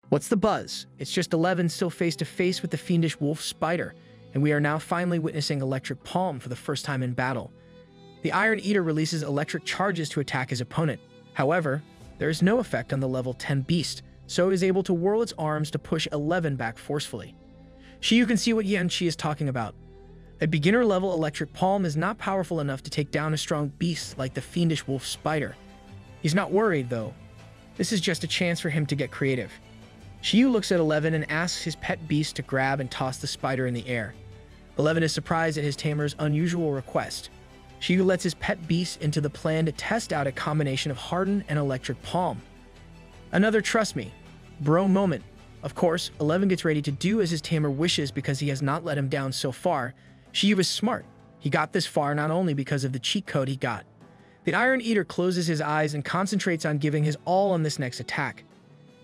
What's the buzz? It's just 11 still face to face with the fiendish wolf spider, and we are now finally witnessing electric palm for the first time in battle. The Iron Eater releases electric charges to attack his opponent. However, there is no effect on the level 10 beast, so it is able to whirl its arms to push 11 back forcefully. Shi Yu can see what Shi is talking about. A beginner-level electric palm is not powerful enough to take down a strong beast like the fiendish wolf spider. He's not worried, though. This is just a chance for him to get creative. Shi Yu looks at 11 and asks his pet beast to grab and toss the spider in the air. 11 is surprised at his tamer's unusual request. Shi Yu lets his pet beast into the plan to test out a combination of harden and electric palm. Another trust me, bro moment. Of course, 11 gets ready to do as his tamer wishes because he has not let him down so far. Shi Yu is smart. He got this far not only because of the cheat code he got. The Iron Eater closes his eyes and concentrates on giving his all on this next attack.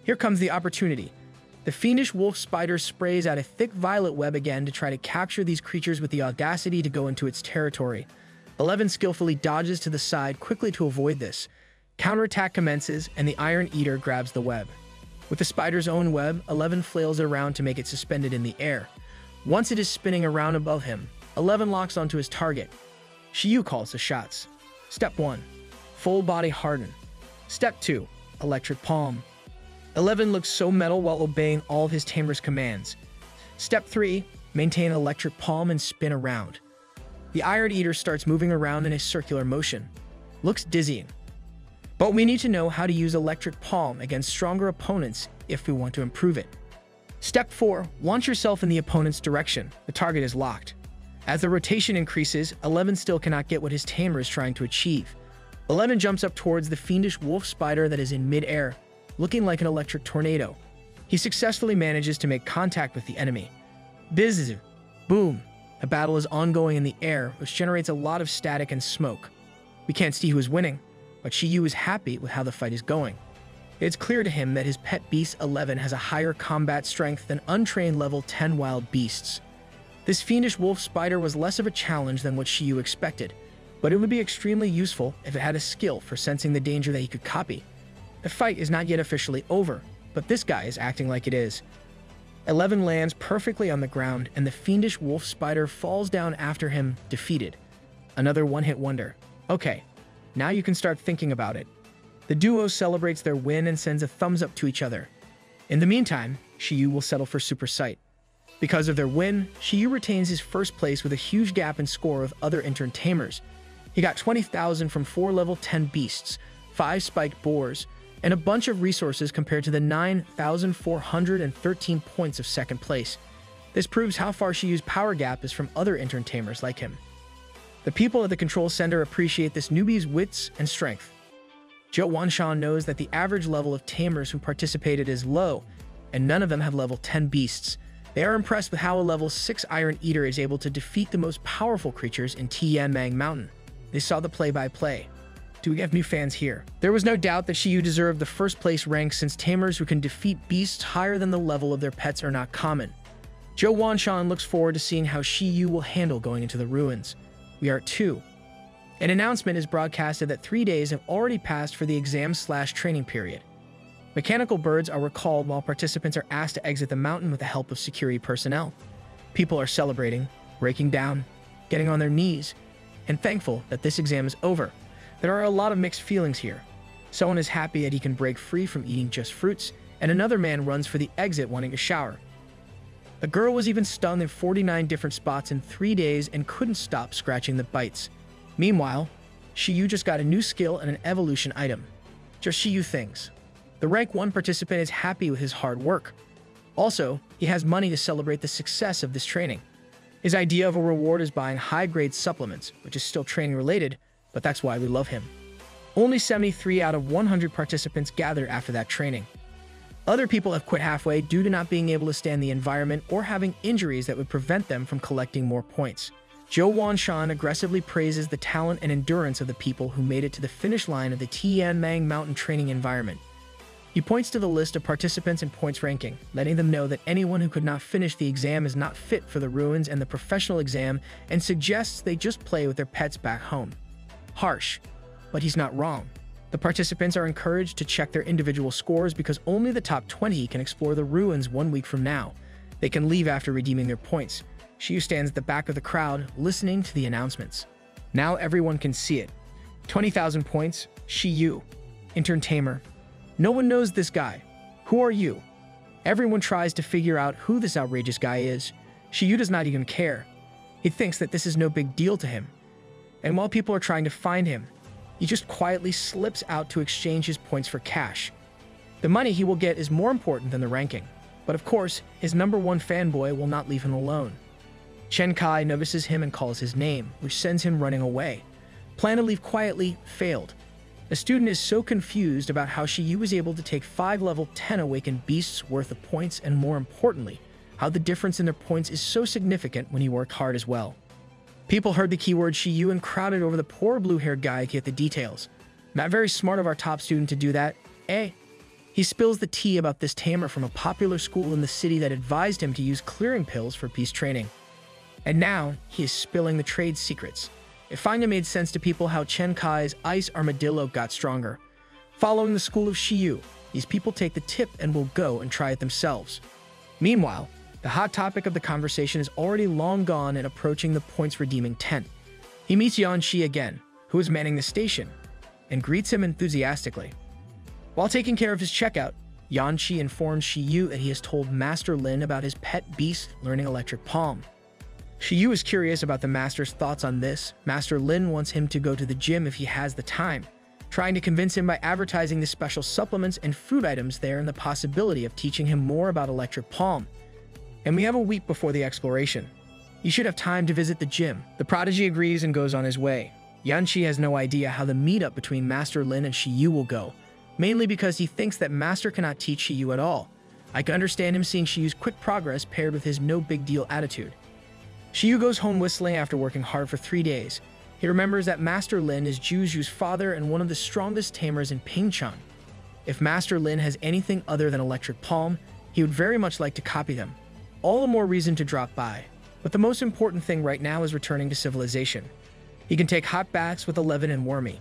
Here comes the opportunity. The fiendish wolf spider sprays out a thick violet web again to try to capture these creatures with the audacity to go into its territory. 11 skillfully dodges to the side quickly to avoid this. Counterattack commences, and the Iron Eater grabs the web. With the spider's own web, 11 flails it around to make it suspended in the air. Once it is spinning around above him, 11 locks onto his target. Shi Yu calls the shots. Step 1. Full body harden. Step 2. Electric palm. 11 looks so metal while obeying all of his tamer's commands. Step 3. Maintain electric palm and spin around. The Iron Eater starts moving around in a circular motion. Looks dizzying. But we need to know how to use electric palm against stronger opponents if we want to improve it. Step 4. Launch yourself in the opponent's direction. The target is locked. As the rotation increases, 11 still cannot get what his tamer is trying to achieve. 11 jumps up towards the fiendish wolf spider that is in mid-air, looking like an electric tornado. He successfully manages to make contact with the enemy. Bizz! Boom! A battle is ongoing in the air, which generates a lot of static and smoke. We can't see who is winning, but Shi Yu is happy with how the fight is going. It's clear to him that his pet beast 11 has a higher combat strength than untrained level 10 wild beasts. This fiendish wolf spider was less of a challenge than what Shi Yu expected, but it would be extremely useful if it had a skill for sensing the danger that he could copy. The fight is not yet officially over, but this guy is acting like it is. 11 lands perfectly on the ground, and the fiendish wolf spider falls down after him, defeated. Another one-hit wonder. Okay, now you can start thinking about it. The duo celebrates their win and sends a thumbs up to each other. In the meantime, Shi Yu will settle for super sight. Because of their win, Shi Yu retains his first place with a huge gap in score with other intern tamers. He got 20,000 from 4 level 10 beasts, 5 spiked boars, and a bunch of resources compared to the 9,413 points of second place. This proves how far Shi Yu's power gap is from other intern tamers like him. The people at the control center appreciate this newbie's wits and strength. Zhou Wanshan knows that the average level of tamers who participated is low, and none of them have level 10 beasts. They are impressed with how a level 6 Iron Eater is able to defeat the most powerful creatures in Tianmang Mountain. They saw the play-by-play. Do we have new fans here? There was no doubt that Shi Yu deserved the first place rank since tamers who can defeat beasts higher than the level of their pets are not common. Zhou Wanshan looks forward to seeing how Shi Yu will handle going into the ruins. We are at 2. An announcement is broadcasted that 3 days have already passed for the exam/training period. Mechanical birds are recalled while participants are asked to exit the mountain with the help of security personnel. People are celebrating, breaking down, getting on their knees, and thankful that this exam is over. There are a lot of mixed feelings here. Someone is happy that he can break free from eating just fruits, and another man runs for the exit wanting a shower. The girl was even stung in 49 different spots in 3 days and couldn't stop scratching the bites. Meanwhile, Shi Yu just got a new skill and an evolution item. Just Shi Yu things. The rank 1 participant is happy with his hard work. Also, he has money to celebrate the success of this training. His idea of a reward is buying high-grade supplements, which is still training related, but that's why we love him. Only 73 out of 100 participants gathered after that training. Other people have quit halfway due to not being able to stand the environment or having injuries that would prevent them from collecting more points. Zhou Wanshan aggressively praises the talent and endurance of the people who made it to the finish line of the Tianmang Mountain training environment. He points to the list of participants and points ranking, letting them know that anyone who could not finish the exam is not fit for the ruins and the professional exam, and suggests they just play with their pets back home. Harsh, but he's not wrong. The participants are encouraged to check their individual scores because only the top 20 can explore the ruins 1 week from now. They can leave after redeeming their points. Shi Yu stands at the back of the crowd, listening to the announcements. Now everyone can see it. 20,000 points, Shi Yu. Intern Tamer. No one knows this guy. Who are you? Everyone tries to figure out who this outrageous guy is. Shi Yu does not even care. He thinks that this is no big deal to him. And while people are trying to find him, he just quietly slips out to exchange his points for cash. The money he will get is more important than the ranking. But of course, his #1 fanboy will not leave him alone. Chen Kai notices him and calls his name, which sends him running away. Plan to leave quietly failed. The student is so confused about how Shi Yu was able to take 5 level 10 awakened beasts worth of points, and more importantly, how the difference in their points is so significant when he worked hard as well. People heard the keyword Shi Yu and crowded over the poor blue-haired guy to get the details. Not very smart of our top student to do that, eh? He spills the tea about this tamer from a popular school in the city that advised him to use clearing pills for beast training. And now, he is spilling the trade secrets. It finally made sense to people how Chen Kai's ice armadillo got stronger. Following the school of Shi Yu, these people take the tip and will go and try it themselves. Meanwhile, the hot topic of the conversation is already long gone and approaching the points redeeming tent. He meets Yan Shi again, who is manning the station, and greets him enthusiastically. While taking care of his checkout, Yan Shi informs Shi Yu that he has told Master Lin about his pet beast learning electric palm. Shi Yu is curious about the master's thoughts on this. Master Lin wants him to go to the gym if he has the time, trying to convince him by advertising the special supplements and food items there and the possibility of teaching him more about electric palm. And we have a week before the exploration. You should have time to visit the gym. The prodigy agrees and goes on his way. Yan Shi has no idea how the meetup between Master Lin and Shi Yu will go, mainly because he thinks that Master cannot teach Shi Yu at all. I can understand him seeing Shi Yu's quick progress paired with his no-big-deal attitude. Shi Yu goes home whistling after working hard for 3 days. He remembers that Master Lin is Juju's father and one of the strongest tamers in Pingchun. If Master Lin has anything other than electric palm, he would very much like to copy them. All the more reason to drop by. But the most important thing right now is returning to civilization. He can take hot baths with Eleven and Wormy.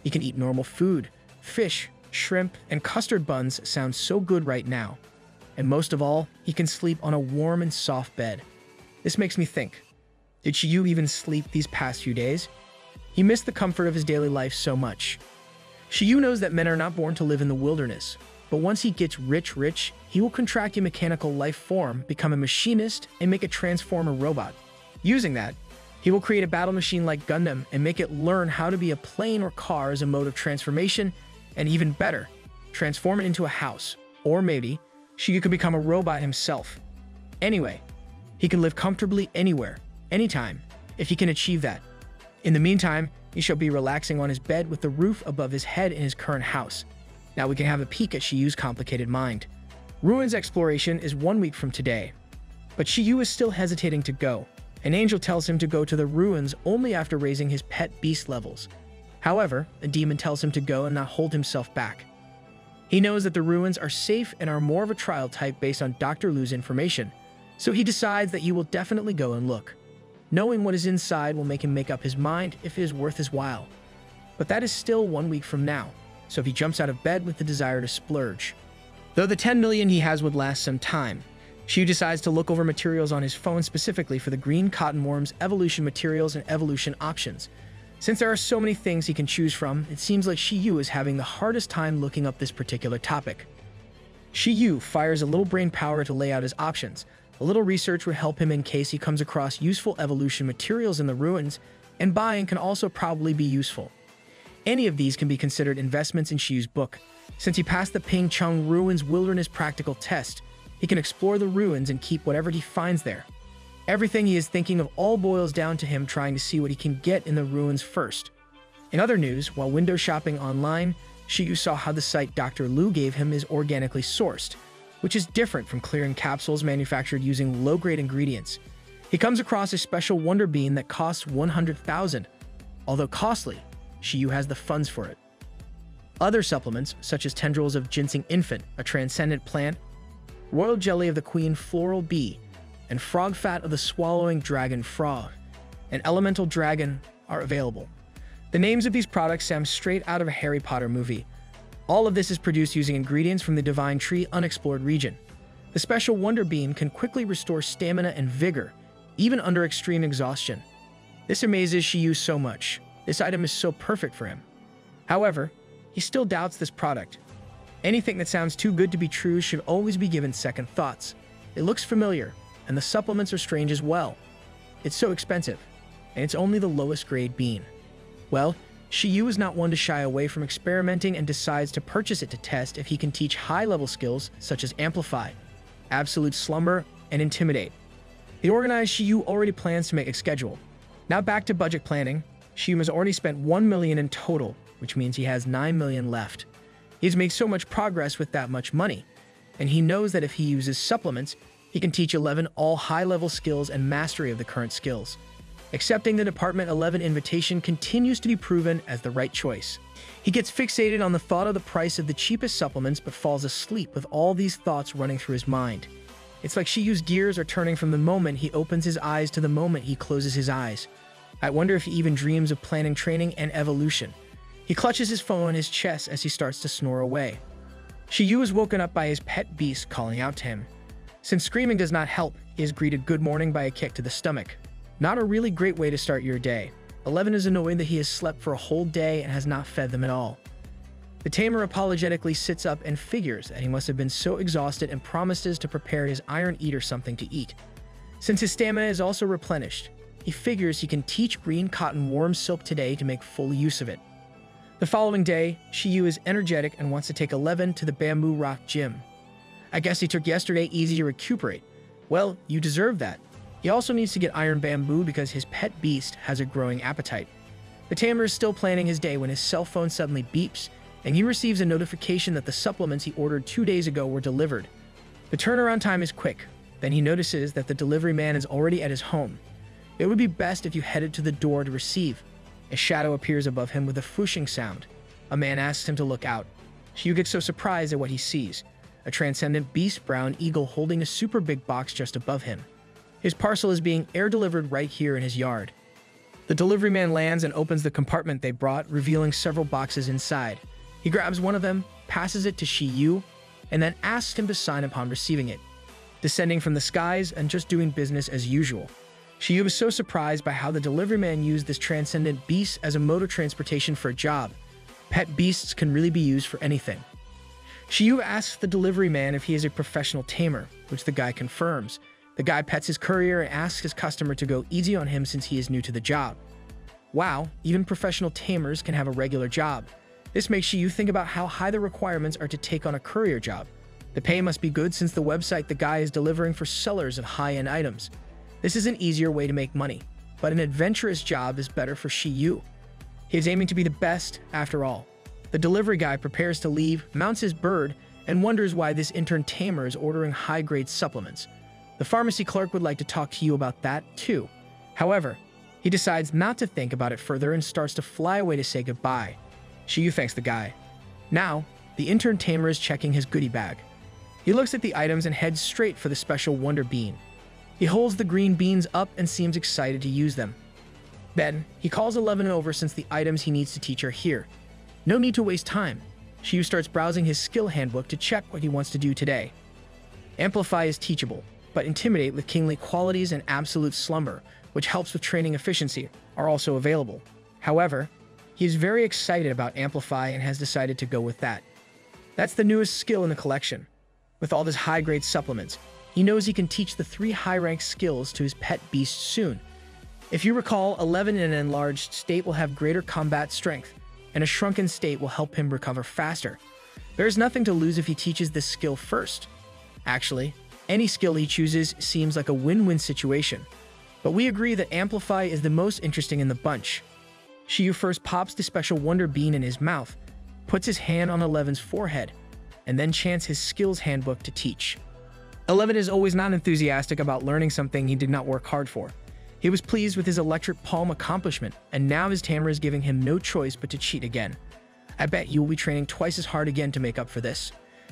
He can eat normal food. Fish, shrimp, and custard buns sound so good right now. And most of all, he can sleep on a warm and soft bed. This makes me think, did Shi Yu even sleep these past few days? He missed the comfort of his daily life so much. Shi Yu knows that men are not born to live in the wilderness, but once he gets rich, he will contract a mechanical life form, become a machinist, and make a transformer robot. Using that, he will create a battle machine like Gundam and make it learn how to be a plane or car as a mode of transformation, and even better, transform it into a house. Or maybe, Shi Yu could become a robot himself. Anyway, he can live comfortably anywhere, anytime, if he can achieve that. In the meantime, he shall be relaxing on his bed with the roof above his head in his current house. Now we can have a peek at Shi Yu's complicated mind. Ruins exploration is 1 week from today, but Shi Yu is still hesitating to go. An angel tells him to go to the ruins only after raising his pet beast levels. However, a demon tells him to go and not hold himself back. He knows that the ruins are safe and are more of a trial type based on Dr. Lu's information, so he decides that he will definitely go and look. Knowing what is inside will make him make up his mind if it is worth his while. But that is still 1 week from now, so he jumps out of bed with the desire to splurge. Though the 10 million he has would last some time, Shi Yu decides to look over materials on his phone specifically for the green cottonworm's evolution materials and evolution options. Since there are so many things he can choose from, it seems like Shi Yu is having the hardest time looking up this particular topic. Shi Yu fires a little brain power to lay out his options. A little research would help him in case he comes across useful evolution materials in the ruins, and buying can also probably be useful. Any of these can be considered investments in Shi Yu's book. Since he passed the Pingchun Ruins Wilderness Practical Test, he can explore the ruins and keep whatever he finds there. Everything he is thinking of all boils down to him trying to see what he can get in the ruins first. In other news, while window shopping online, Shi Yu saw how the site Dr. Lu gave him is organically sourced, which is different from clearing capsules manufactured using low-grade ingredients. He comes across a special wonder bean that costs 100,000. Although costly, Shi Yu has the funds for it. Other supplements, such as tendrils of ginseng infant, a transcendent plant, royal jelly of the queen floral bee, and frog fat of the swallowing dragon frog, an elemental dragon, are available. The names of these products sound straight out of a Harry Potter movie. All of this is produced using ingredients from the Divine Tree unexplored region. The special Wonder Bean can quickly restore stamina and vigor, even under extreme exhaustion. This amazes Shi Yu so much. This item is so perfect for him. However, he still doubts this product. Anything that sounds too good to be true should always be given second thoughts. It looks familiar, and the supplements are strange as well. It's so expensive, and it's only the lowest grade bean. Well, Shi Yu is not one to shy away from experimenting and decides to purchase it to test if he can teach high-level skills such as Amplify, Absolute Slumber, and Intimidate. The organized Shi Yu already plans to make a schedule. Now back to budget planning. Shi Yu has already spent 1 million in total, which means he has 9 million left. He's made so much progress with that much money, and he knows that if he uses supplements, he can teach 11 all high-level skills and mastery of the current skills. Accepting the Department 11 invitation continues to be proven as the right choice. He gets fixated on the thought of the price of the cheapest supplements but falls asleep with all these thoughts running through his mind. It's like Shi Yu's gears are turning from the moment he opens his eyes to the moment he closes his eyes. I wonder if he even dreams of planning training and evolution. He clutches his phone on his chest as he starts to snore away. Shi Yu is woken up by his pet beast calling out to him. Since screaming does not help, he is greeted good morning by a kick to the stomach. Not a really great way to start your day. 11 is annoyed that he has slept for a whole day and has not fed them at all. The Tamer apologetically sits up and figures that he must have been so exhausted and promises to prepare his Iron Eater something to eat. Since his stamina is also replenished, he figures he can teach green cotton warm silk today to make full use of it. The following day, Shi Yu is energetic and wants to take 11 to the Bamboo Rock Gym. I guess he took yesterday easy to recuperate. Well, you deserve that. He also needs to get iron bamboo because his pet beast has a growing appetite. The Tamer is still planning his day when his cell phone suddenly beeps, and he receives a notification that the supplements he ordered 2 days ago were delivered. The turnaround time is quick. Then he notices that the delivery man is already at his home. It would be best if you headed to the door to receive. A shadow appears above him with a fooshing sound. A man asks him to look out. Shi Yu gets so surprised at what he sees. A transcendent beast brown eagle holding a super big box just above him. His parcel is being air-delivered right here in his yard. The delivery man lands and opens the compartment they brought, revealing several boxes inside. He grabs one of them, passes it to Shi Yu, and then asks him to sign upon receiving it. Descending from the skies and just doing business as usual. Shi Yu was so surprised by how the delivery man used this transcendent beast as a mode of transportation for a job. Pet beasts can really be used for anything. Shi Yu asks the delivery man if he is a professional tamer, which the guy confirms. The guy pets his courier and asks his customer to go easy on him since he is new to the job. Wow, even professional tamers can have a regular job. This makes Shi Yu think about how high the requirements are to take on a courier job. The pay must be good since the website the guy is delivering for sellers of high-end items. This is an easier way to make money, but an adventurous job is better for Shi Yu. He is aiming to be the best after all. The delivery guy prepares to leave, mounts his bird, and wonders why this intern tamer is ordering high-grade supplements. The pharmacy clerk would like to talk to you about that too. However, he decides not to think about it further and starts to fly away to say goodbye. Shi Yu thanks the guy. Now, the intern tamer is checking his goodie bag. He looks at the items and heads straight for the special Wonder Bean. He holds the green beans up and seems excited to use them. Then, he calls 11 over since the items he needs to teach are here. No need to waste time. Shi Yu starts browsing his skill handbook to check what he wants to do today. Amplify is teachable, but Intimidate with kingly qualities and Absolute Slumber, which helps with training efficiency, are also available. However, he is very excited about Amplify and has decided to go with that. That's the newest skill in the collection. With all his high-grade supplements, he knows he can teach the 3 high-ranked skills to his pet beast soon. If you recall, 11 in an enlarged state will have greater combat strength, and a shrunken state will help him recover faster. There is nothing to lose if he teaches this skill first. Actually, any skill he chooses seems like a win-win situation. But we agree that Amplify is the most interesting in the bunch. Shi Yu first pops the special Wonder Bean in his mouth, puts his hand on 11's forehead, and then chants his skills handbook to teach. 11 is always not enthusiastic about learning something he did not work hard for. He was pleased with his electric palm accomplishment, and now his tamer is giving him no choice but to cheat again. I bet you will be training twice as hard again to make up for this.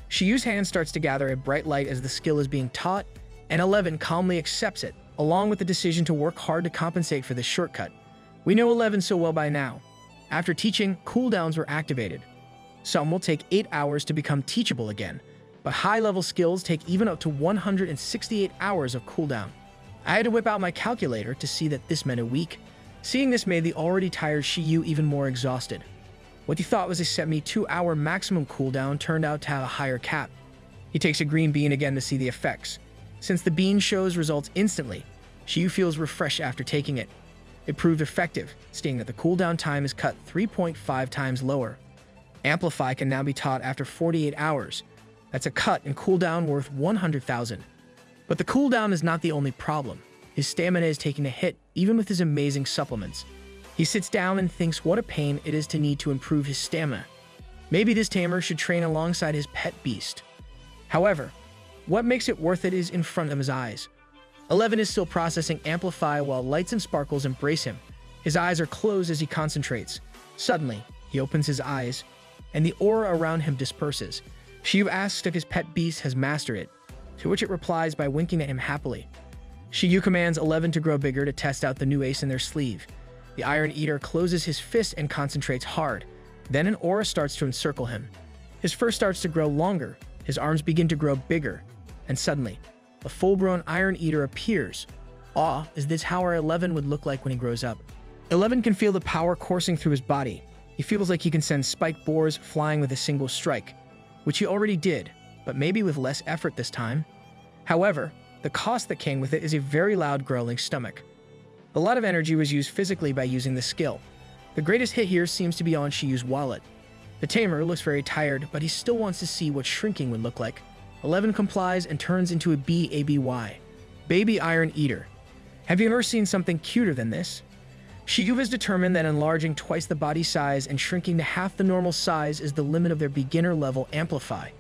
Shi Yu's hand starts to gather a bright light as the skill is being taught, and 11 calmly accepts it, along with the decision to work hard to compensate for this shortcut. We know 11 so well by now. After teaching, cooldowns were activated. Some will take 8 hours to become teachable again, but high-level skills take even up to 168 hours of cooldown. I had to whip out my calculator to see that this meant a week. Seeing this made the already tired Shi Yu even more exhausted. What he thought was a 72-hour maximum cooldown turned out to have a higher cap. He takes a green bean again to see the effects. Since the bean shows results instantly, Shi Yu feels refreshed after taking it. It proved effective, stating that the cooldown time is cut 3.5 times lower. Amplify can now be taught after 48 hours. That's a cut in cooldown worth 100,000. But the cooldown is not the only problem. His stamina is taking a hit, even with his amazing supplements. He sits down and thinks what a pain it is to need to improve his stamina. Maybe this tamer should train alongside his pet beast. However, what makes it worth it is in front of his eyes. 11 is still processing Amplify while lights and sparkles embrace him. His eyes are closed as he concentrates. Suddenly, he opens his eyes, and the aura around him disperses. Shi Yu asks if his pet beast has mastered it, to which it replies by winking at him happily. Shi Yu commands 11 to grow bigger to test out the new ace in their sleeve. The Iron Eater closes his fist and concentrates hard. Then an aura starts to encircle him. His fur starts to grow longer, his arms begin to grow bigger, and suddenly, a full-grown Iron Eater appears. Aw, is this how our 11 would look like when he grows up? 11 can feel the power coursing through his body. He feels like he can send spiked boars flying with a single strike, which he already did, but maybe with less effort this time. However, the cost that came with it is a very loud growling stomach. A lot of energy was used physically by using the skill. The greatest hit here seems to be on Shi Yu's wallet. The tamer looks very tired, but he still wants to see what shrinking would look like. 11 complies and turns into a baby. Baby Iron Eater. Have you ever seen something cuter than this? Shi Yu is determined that enlarging twice the body size and shrinking to half the normal size is the limit of their beginner level Amplify.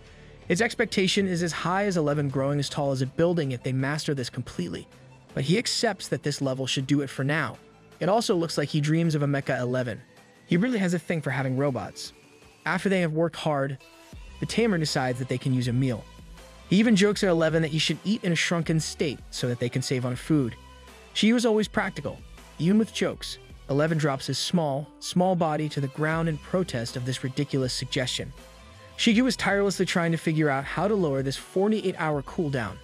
Its expectation is as high as 11 growing as tall as a building if they master this completely. But he accepts that this level should do it for now. It also looks like he dreams of a Mecha 11. He really has a thing for having robots. After they have worked hard, the tamer decides that they can use a meal. He even jokes at 11 that you should eat in a shrunken state so that they can save on food. Shi Yu is always practical, even with jokes. 11 drops his small body to the ground in protest of this ridiculous suggestion. Shi Yu is tirelessly trying to figure out how to lower this 48-hour cooldown.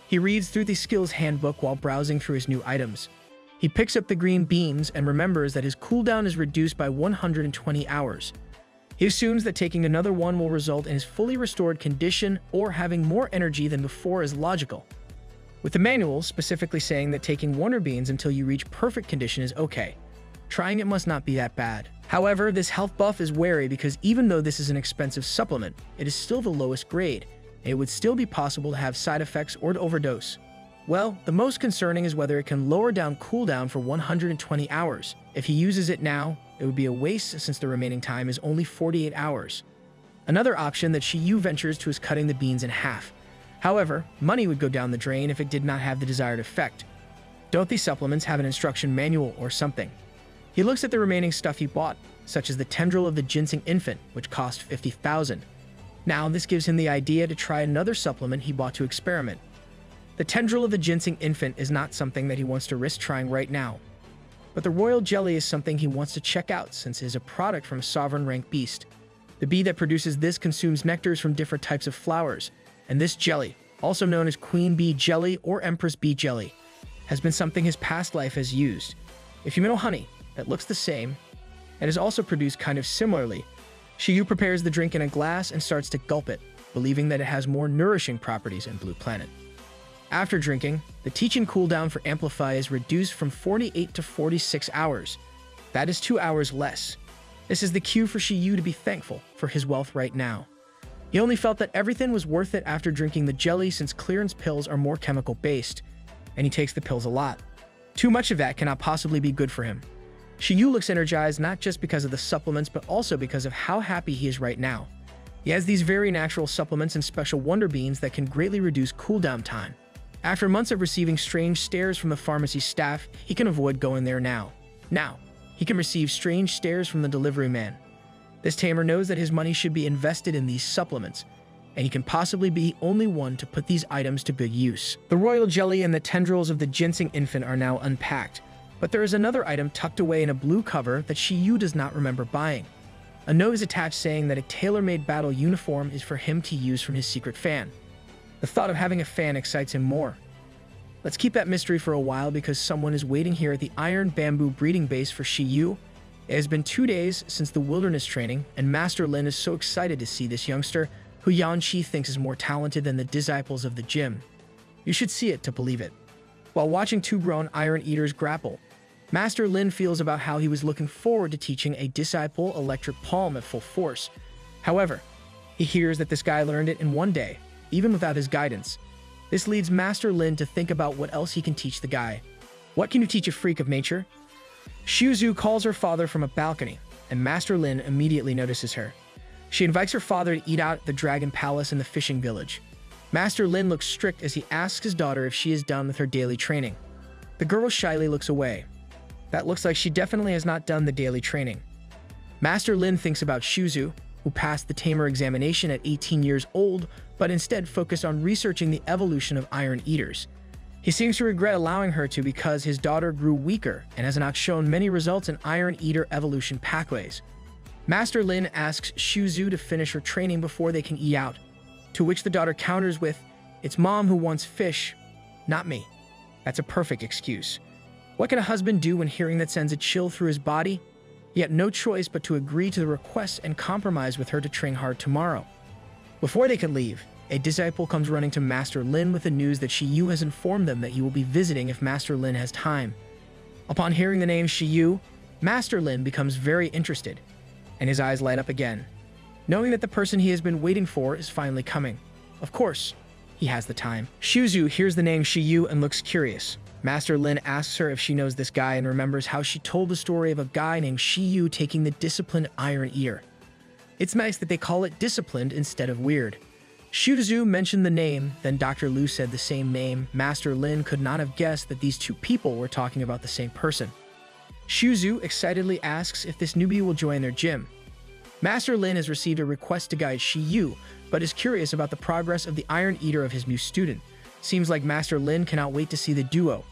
He reads through the skills handbook while browsing through his new items. He picks up the green beans and remembers that his cooldown is reduced by 120 hours. He assumes that taking another one will result in his fully restored condition or having more energy than before is logical. With the manual specifically saying that taking wonder beans until you reach perfect condition is okay. Trying it must not be that bad. However, this health buff is wary because even though this is an expensive supplement, it is still the lowest grade, and it would still be possible to have side effects or to overdose. Well, the most concerning is whether it can lower down cooldown for 120 hours. If he uses it now, it would be a waste since the remaining time is only 48 hours. Another option that Shi Yu ventures to is cutting the beans in half. However, money would go down the drain if it did not have the desired effect. Don't these supplements have an instruction manual or something? He looks at the remaining stuff he bought, such as the tendril of the ginseng infant, which cost 50,000. Now, this gives him the idea to try another supplement he bought to experiment. The tendril of the ginseng infant is not something that he wants to risk trying right now. But the royal jelly is something he wants to check out since it is a product from a sovereign rank beast. The bee that produces this consumes nectars from different types of flowers, and this jelly, also known as queen bee jelly or empress bee jelly, has been something his past life has used. If you know honey that looks the same and is also produced kind of similarly, Shi Yu prepares the drink in a glass and starts to gulp it, believing that it has more nourishing properties in Blue Planet. After drinking, the teaching cooldown for Amplify is reduced from 48 to 46 hours. That is 2 hours less. This is the cue for Shi Yu to be thankful for his wealth right now. He only felt that everything was worth it after drinking the jelly since clearance pills are more chemical-based, and he takes the pills a lot. Too much of that cannot possibly be good for him. Shi Yu looks energized not just because of the supplements, but also because of how happy he is right now. He has these very natural supplements and special wonder beans that can greatly reduce cooldown time. After months of receiving strange stares from the pharmacy staff, he can avoid going there now. Now, he can receive strange stares from the delivery man. This tamer knows that his money should be invested in these supplements, and he can possibly be the only one to put these items to good use. The royal jelly and the tendrils of the ginseng infant are now unpacked. But there is another item tucked away in a blue cover that Shi Yu does not remember buying. A note is attached saying that a tailor-made battle uniform is for him to use from his secret fan. The thought of having a fan excites him more. Let's keep that mystery for a while because someone is waiting here at the iron bamboo breeding base for Shi Yu. It has been 2 days since the wilderness training, and Master Lin is so excited to see this youngster, who Yan Qi thinks is more talented than the disciples of the gym. You should see it to believe it. While watching two grown iron eaters grapple, Master Lin feels about how he was looking forward to teaching a disciple electric palm at full force. However, he hears that this guy learned it in 1 day, even without his guidance. This leads Master Lin to think about what else he can teach the guy. What can you teach a freak of nature? Shi Yu calls her father from a balcony, and Master Lin immediately notices her. She invites her father to eat out at the Dragon Palace in the fishing village. Master Lin looks strict as he asks his daughter if she is done with her daily training. The girl shyly looks away. That looks like she definitely has not done the daily training. Master Lin thinks about Shi Yu, who passed the Tamer examination at 18 years old, but instead focused on researching the evolution of iron eaters. He seems to regret allowing her to because his daughter grew weaker and has not shown many results in iron eater evolution pathways. Master Lin asks Shi Yu to finish her training before they can eat out, to which the daughter counters with, "It's mom who wants fish, not me." That's a perfect excuse. What can a husband do when hearing that sends a chill through his body? He had no choice but to agree to the request and compromise with her to train hard tomorrow. Before they could leave, a disciple comes running to Master Lin with the news that Shi Yu has informed them that he will be visiting if Master Lin has time. Upon hearing the name Shi Yu, Master Lin becomes very interested, and his eyes light up again, knowing that the person he has been waiting for is finally coming. Of course, he has the time. Shi Yu hears the name Shi Yu and looks curious. Master Lin asks her if she knows this guy and remembers how she told the story of a guy named Shi Yu taking the disciplined iron eater. It's nice that they call it disciplined instead of weird. Shi Yu mentioned the name, then Dr. Liu said the same name. Master Lin could not have guessed that these two people were talking about the same person. Shi Yu excitedly asks if this newbie will join their gym. Master Lin has received a request to guide Shi Yu, but is curious about the progress of the iron eater of his new student. Seems like Master Lin cannot wait to see the duo.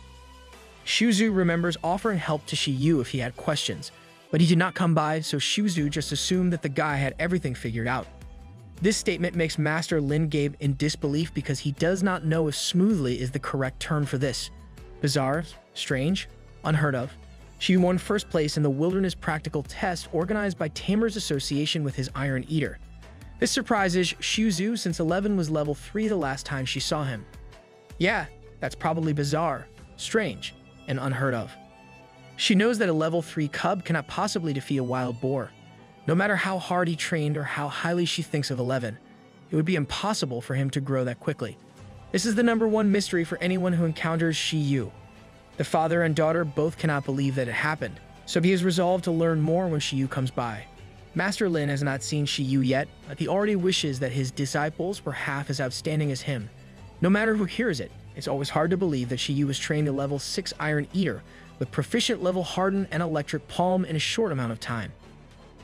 Shi Yu remembers offering help to Shi Yu if he had questions, but he did not come by, so Shi Yu just assumed that the guy had everything figured out. This statement makes Master Lin gape in disbelief because he does not know if smoothly is the correct term for this. Bizarre, strange, unheard of. Shi Yu won first place in the wilderness practical test organized by Tamer's association with his iron eater. This surprises Shi Yu since 11 was level 3 the last time she saw him. Yeah, that's probably bizarre, strange, and unheard of. She knows that a level 3 cub cannot possibly defeat a wild boar. No matter how hard he trained or how highly she thinks of 11, it would be impossible for him to grow that quickly. This is the #1 mystery for anyone who encounters Shi Yu. The father and daughter both cannot believe that it happened, so he is resolved to learn more when Shi Yu comes by. Master Lin has not seen Shi Yu yet, but he already wishes that his disciples were half as outstanding as him. No matter who hears it, it's always hard to believe that Shi Yu was trained a level 6 iron eater with proficient level hardened and electric palm in a short amount of time.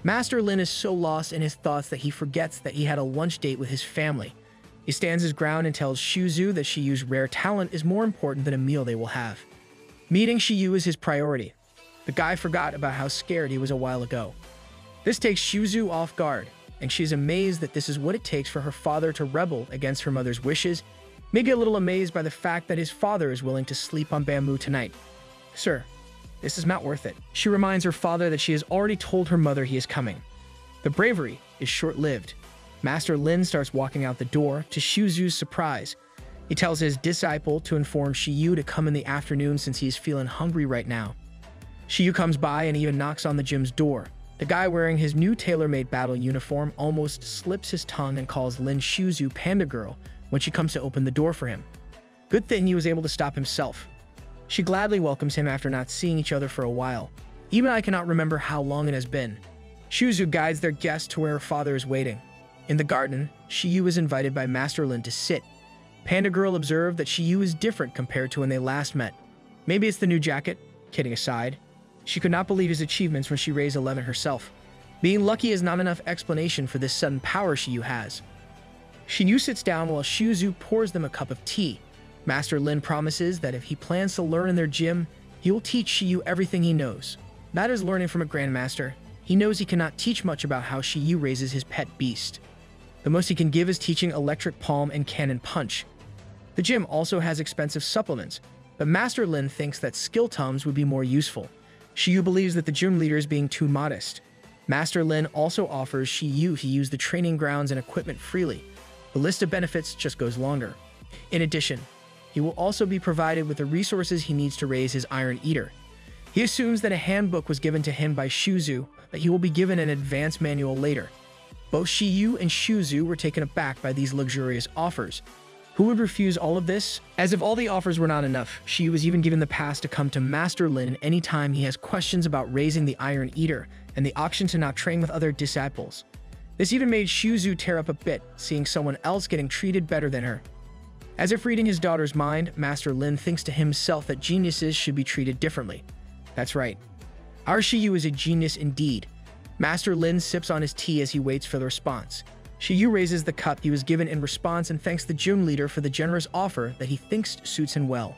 Master Lin is so lost in his thoughts that he forgets that he had a lunch date with his family. He stands his ground and tells Shi Yu that Shi Yu's rare talent is more important than a meal they will have. Meeting Shi Yu is his priority. The guy forgot about how scared he was a while ago. This takes Shi Yu off guard, and she is amazed that this is what it takes for her father to rebel against her mother's wishes, maybe a little amazed by the fact that his father is willing to sleep on bamboo tonight. Sir, this is not worth it. She reminds her father that she has already told her mother he is coming. The bravery is short-lived. Master Lin starts walking out the door to Shi Yu's surprise. He tells his disciple to inform Shi Yu to come in the afternoon since he is feeling hungry right now. Shi Yu comes by and even knocks on the gym's door. The guy wearing his new tailor-made battle uniform almost slips his tongue and calls Lin Shi Yu Panda Girl when she comes to open the door for him. Good thing he was able to stop himself. She gladly welcomes him after not seeing each other for a while. Even I cannot remember how long it has been. Shi Yu guides their guest to where her father is waiting. In the garden, Shi Yu is invited by Master Lin to sit. Panda Girl observed that Shi Yu is different compared to when they last met. Maybe it's the new jacket? Kidding aside, she could not believe his achievements when she raised 11 herself. Being lucky is not enough explanation for this sudden power Shi Yu has. Shi Yu sits down while Shi Yu pours them a cup of tea. Master Lin promises that if he plans to learn in their gym, He will teach Shi Yu everything he knows. That is learning from a grandmaster. He knows he cannot teach much about how Shi Yu raises his pet beast. The most he can give is teaching electric palm and cannon punch. The gym also has expensive supplements, but Master Lin thinks that skill tomes would be more useful. Shi Yu believes that the gym leader is being too modest. Master Lin also offers Shi Yu to use the training grounds and equipment freely. The list of benefits just goes longer. In addition, he will also be provided with the resources he needs to raise his Iron Eater. He assumes that a handbook was given to him by Shi Yu, but he will be given an advanced manual later. Both Shi Yu and Shi Yu were taken aback by these luxurious offers. Who would refuse all of this? As if all the offers were not enough, Shi Yu was even given the pass to come to Master Lin anytime he has questions about raising the Iron Eater and the option to not train with other disciples. This even made Shi Yu tear up a bit, seeing someone else getting treated better than her. As if reading his daughter's mind, Master Lin thinks to himself that geniuses should be treated differently. That's right. Our Shi Yu is a genius indeed. Master Lin sips on his tea as he waits for the response. Shi Yu raises the cup he was given in response and thanks the gym leader for the generous offer that he thinks suits him well.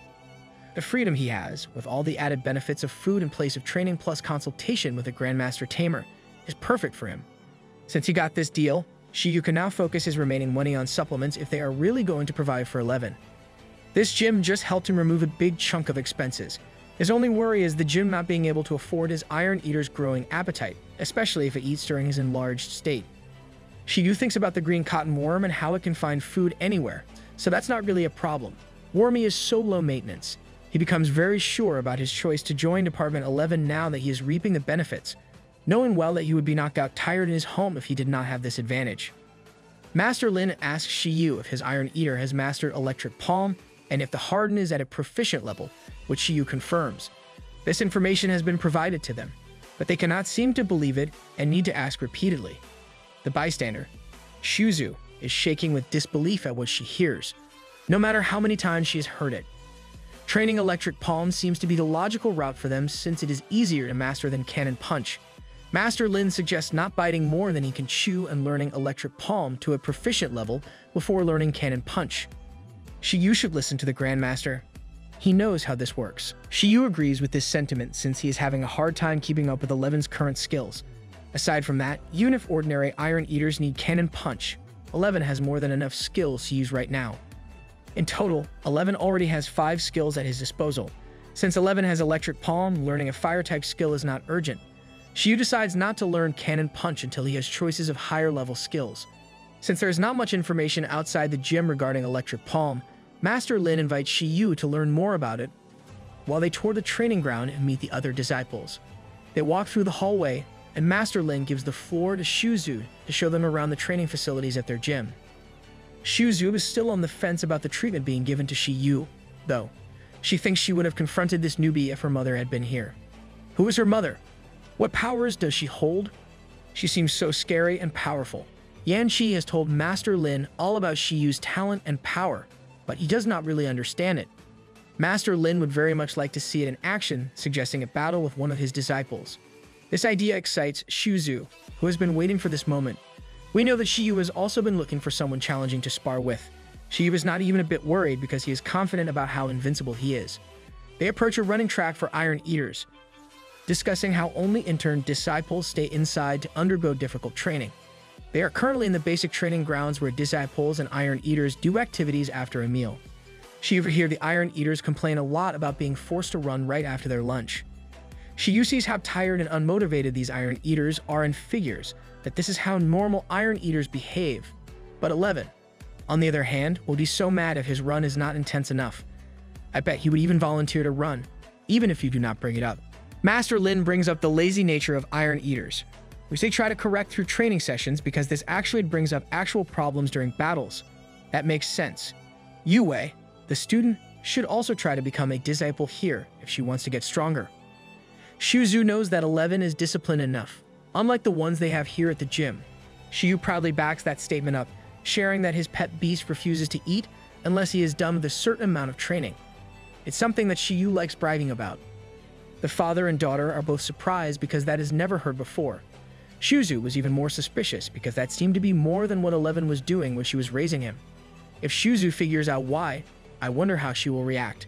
The freedom he has, with all the added benefits of food in place of training plus consultation with a Grandmaster Tamer, is perfect for him. Since he got this deal, Shi Yu can now focus his remaining money on supplements if they are really going to provide for 11. This gym just helped him remove a big chunk of expenses. His only worry is the gym not being able to afford his Iron Eater's growing appetite, especially if it eats during his enlarged state. Shi Yu thinks about the green cotton worm and how it can find food anywhere, so that's not really a problem. Wormy is so low maintenance. He becomes very sure about his choice to join Department 11 now that he is reaping the benefits, knowing well that he would be knocked out tired in his home if he did not have this advantage. Master Lin asks Shi Yu if his Iron Eater has mastered electric palm and if the harden is at a proficient level, which Shi Yu confirms. This information has been provided to them, but they cannot seem to believe it and need to ask repeatedly. The bystander, Shi Yu, is shaking with disbelief at what she hears, no matter how many times she has heard it. Training electric palm seems to be the logical route for them since it is easier to master than cannon punch. Master Lin suggests not biting more than he can chew and learning electric palm to a proficient level before learning cannon punch. Shi Yu should listen to the Grandmaster. He knows how this works. Shi Yu agrees with this sentiment since he is having a hard time keeping up with 11's current skills. Aside from that, even if ordinary Iron Eaters need cannon punch, 11 has more than enough skills to use right now. In total, 11 already has 5 skills at his disposal. Since 11 has electric palm, learning a fire-type skill is not urgent. Shi Yu decides not to learn cannon punch until he has choices of higher-level skills. Since there is not much information outside the gym regarding electric palm, Master Lin invites Shi Yu to learn more about it while they tour the training ground and meet the other disciples. They walk through the hallway, and Master Lin gives the floor to Shi Yu to show them around the training facilities at their gym. Shi Yu is still on the fence about the treatment being given to Shi Yu, though. She thinks she would have confronted this newbie if her mother had been here. Who is her mother? What powers does she hold? She seems so scary and powerful. Yan Qi has told Master Lin all about Shi Yu's talent and power, but he does not really understand it. Master Lin would very much like to see it in action, suggesting a battle with one of his disciples. This idea excites Shi Yu, who has been waiting for this moment. We know that Shi Yu has also been looking for someone challenging to spar with. Shi Yu is not even a bit worried because he is confident about how invincible he is. They approach a running track for Iron Eaters, discussing how only intern disciples stay inside to undergo difficult training. They are currently in the basic training grounds where disciples and Iron Eaters do activities after a meal. She overhears the Iron Eaters complain a lot about being forced to run right after their lunch. Shi Yu sees how tired and unmotivated these Iron Eaters are and figures that this is how normal Iron Eaters behave. But 11, on the other hand, will be so mad if his run is not intense enough. I bet he would even volunteer to run, even if you do not bring it up. Master Lin brings up the lazy nature of Iron Eaters, which they try to correct through training sessions because this actually brings up actual problems during battles. That makes sense. Yu Wei, the student, should also try to become a disciple here if she wants to get stronger. Shi Yu knows that 11 is disciplined enough, unlike the ones they have here at the gym. Shi Yu proudly backs that statement up, sharing that his pet beast refuses to eat unless he is done with a certain amount of training. It's something that Shi Yu likes bragging about. The father and daughter are both surprised because that is never heard before. Shi Yu was even more suspicious because that seemed to be more than what 11 was doing when she was raising him. If Shi Yu figures out why, I wonder how she will react.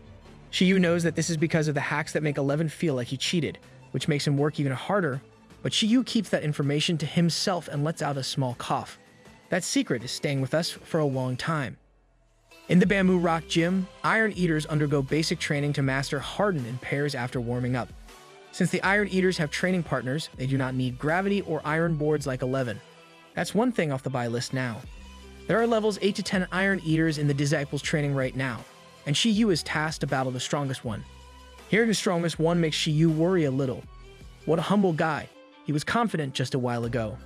Shi Yu knows that this is because of the hacks that make 11 feel like he cheated, which makes him work even harder, but Shi Yu keeps that information to himself and lets out a small cough. That secret is staying with us for a long time. In the Bamboo Rock Gym, Iron Eaters undergo basic training to master Harden in pairs after warming up. Since the Iron Eaters have training partners, they do not need gravity or iron boards like 11. That's one thing off the buy list now. There are levels 8 to 10 Iron Eaters in the Disciples training right now, and Shi Yu is tasked to battle the strongest one. Hearing the strongest one makes Shi Yu worry a little. What a humble guy. He was confident just a while ago.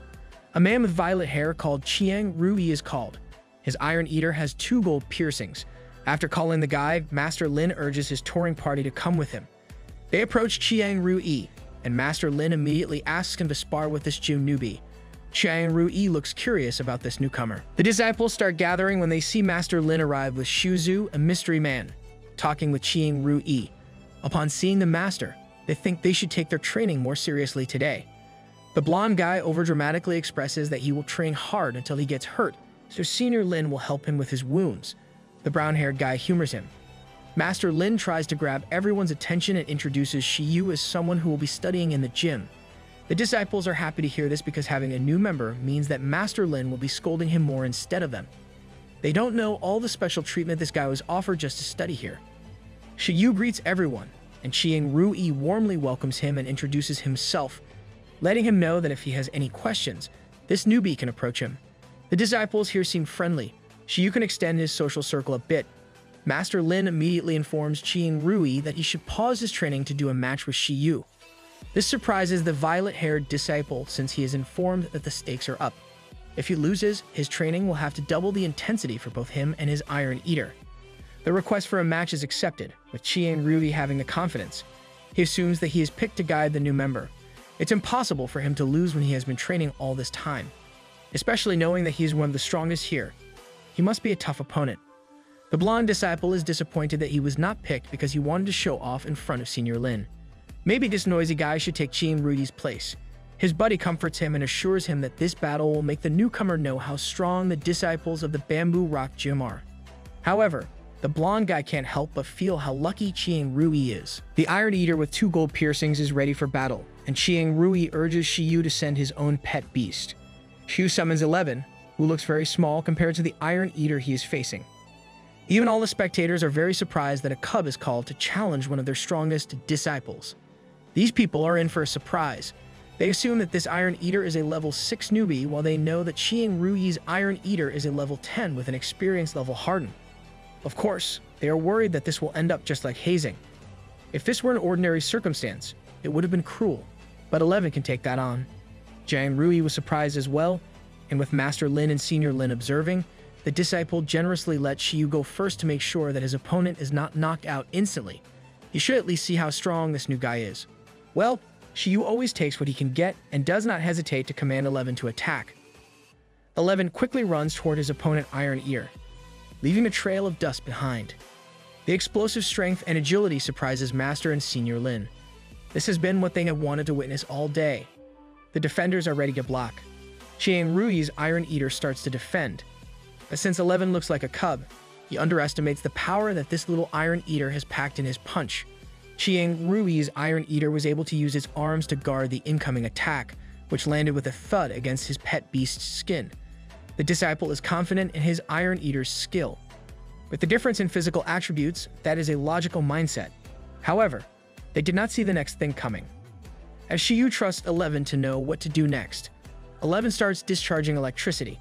A man with violet hair called Qiang Rui is called. His Iron Eater has 2 gold piercings. After calling the guy, Master Lin urges his touring party to come with him. They approach Qiang Rui, and Master Lin immediately asks him to spar with this gym newbie. Qiang Rui looks curious about this newcomer. The disciples start gathering when they see Master Lin arrive with Shi Yu, a mystery man, talking with Qiang Rui. Upon seeing the master, they think they should take their training more seriously today. The blonde guy overdramatically expresses that he will train hard until he gets hurt, so Senior Lin will help him with his wounds. The brown-haired guy humors him. Master Lin tries to grab everyone's attention and introduces Shi Yu as someone who will be studying in the gym. The disciples are happy to hear this because having a new member means that Master Lin will be scolding him more instead of them. They don't know all the special treatment this guy was offered just to study here. Shi Yu greets everyone, and Qiang Rui warmly welcomes him and introduces himself, letting him know that if he has any questions, this newbie can approach him. The disciples here seem friendly. Shi Yu can extend his social circle a bit. Master Lin immediately informs Qiang Rui that he should pause his training to do a match with Shi Yu. This surprises the violet-haired disciple since he is informed that the stakes are up. If he loses, his training will have to double the intensity for both him and his Iron Eater. The request for a match is accepted, with Qiang Rui having the confidence. He assumes that he is picked to guide the new member. It's impossible for him to lose when he has been training all this time, especially knowing that he is one of the strongest here. He must be a tough opponent. The blonde disciple is disappointed that he was not picked because he wanted to show off in front of Senior Lin. Maybe this noisy guy should take Qiang Rui's place. His buddy comforts him and assures him that this battle will make the newcomer know how strong the disciples of the Bamboo Rock Gym are. However, the blonde guy can't help but feel how lucky Qiang Rui is. The Iron Eater with 2 gold piercings is ready for battle, and Qiang Rui urges Shi Yu to send his own pet beast. Shi Yu summons 11, who looks very small compared to the Iron Eater he is facing. Even all the spectators are very surprised that a cub is called to challenge one of their strongest disciples. These people are in for a surprise. They assume that this Iron Eater is a level 6 newbie, while they know that Qiang Rui's Iron Eater is a level 10 with an experience level Harden. Of course, they are worried that this will end up just like hazing. If this were an ordinary circumstance, it would have been cruel, but 11 can take that on. Qiang Rui was surprised as well, and with Master Lin and Senior Lin observing, the disciple generously let Shi Yu go first to make sure that his opponent is not knocked out instantly. He should at least see how strong this new guy is. Well, Shi Yu always takes what he can get and does not hesitate to command 11 to attack. 11 quickly runs toward his opponent Iron Ear, leaving a trail of dust behind. The explosive strength and agility surprises Master and Senior Lin. This has been what they have wanted to witness all day. The defenders are ready to block. Qiang Rui's Iron Eater starts to defend, but since 11 looks like a cub, he underestimates the power that this little Iron Eater has packed in his punch. Qiang Rui's Iron Eater was able to use its arms to guard the incoming attack, which landed with a thud against his pet beast's skin. The disciple is confident in his Iron Eater's skill. With the difference in physical attributes, that is a logical mindset. However, they did not see the next thing coming. As Shi Yu trusts 11 to know what to do next, 11 starts discharging electricity.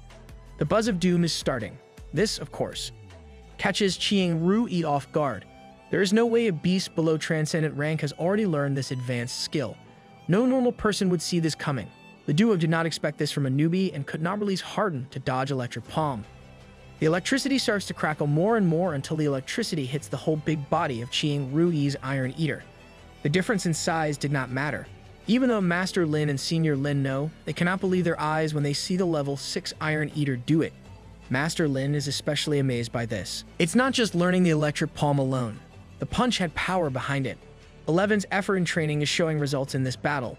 The buzz of doom is starting. This, of course, catches Qiang Rui off guard. There is no way a beast below transcendent rank has already learned this advanced skill. No normal person would see this coming. The duo did not expect this from a newbie and could not release Harden to dodge electric palm. The electricity starts to crackle more and more until the electricity hits the whole big body of Qiang Rui's Iron Eater. The difference in size did not matter. Even though Master Lin and Senior Lin know, they cannot believe their eyes when they see the level 6 Iron Eater do it. Master Lin is especially amazed by this. It's not just learning the electric palm alone. The punch had power behind it. 11's effort and training is showing results in this battle.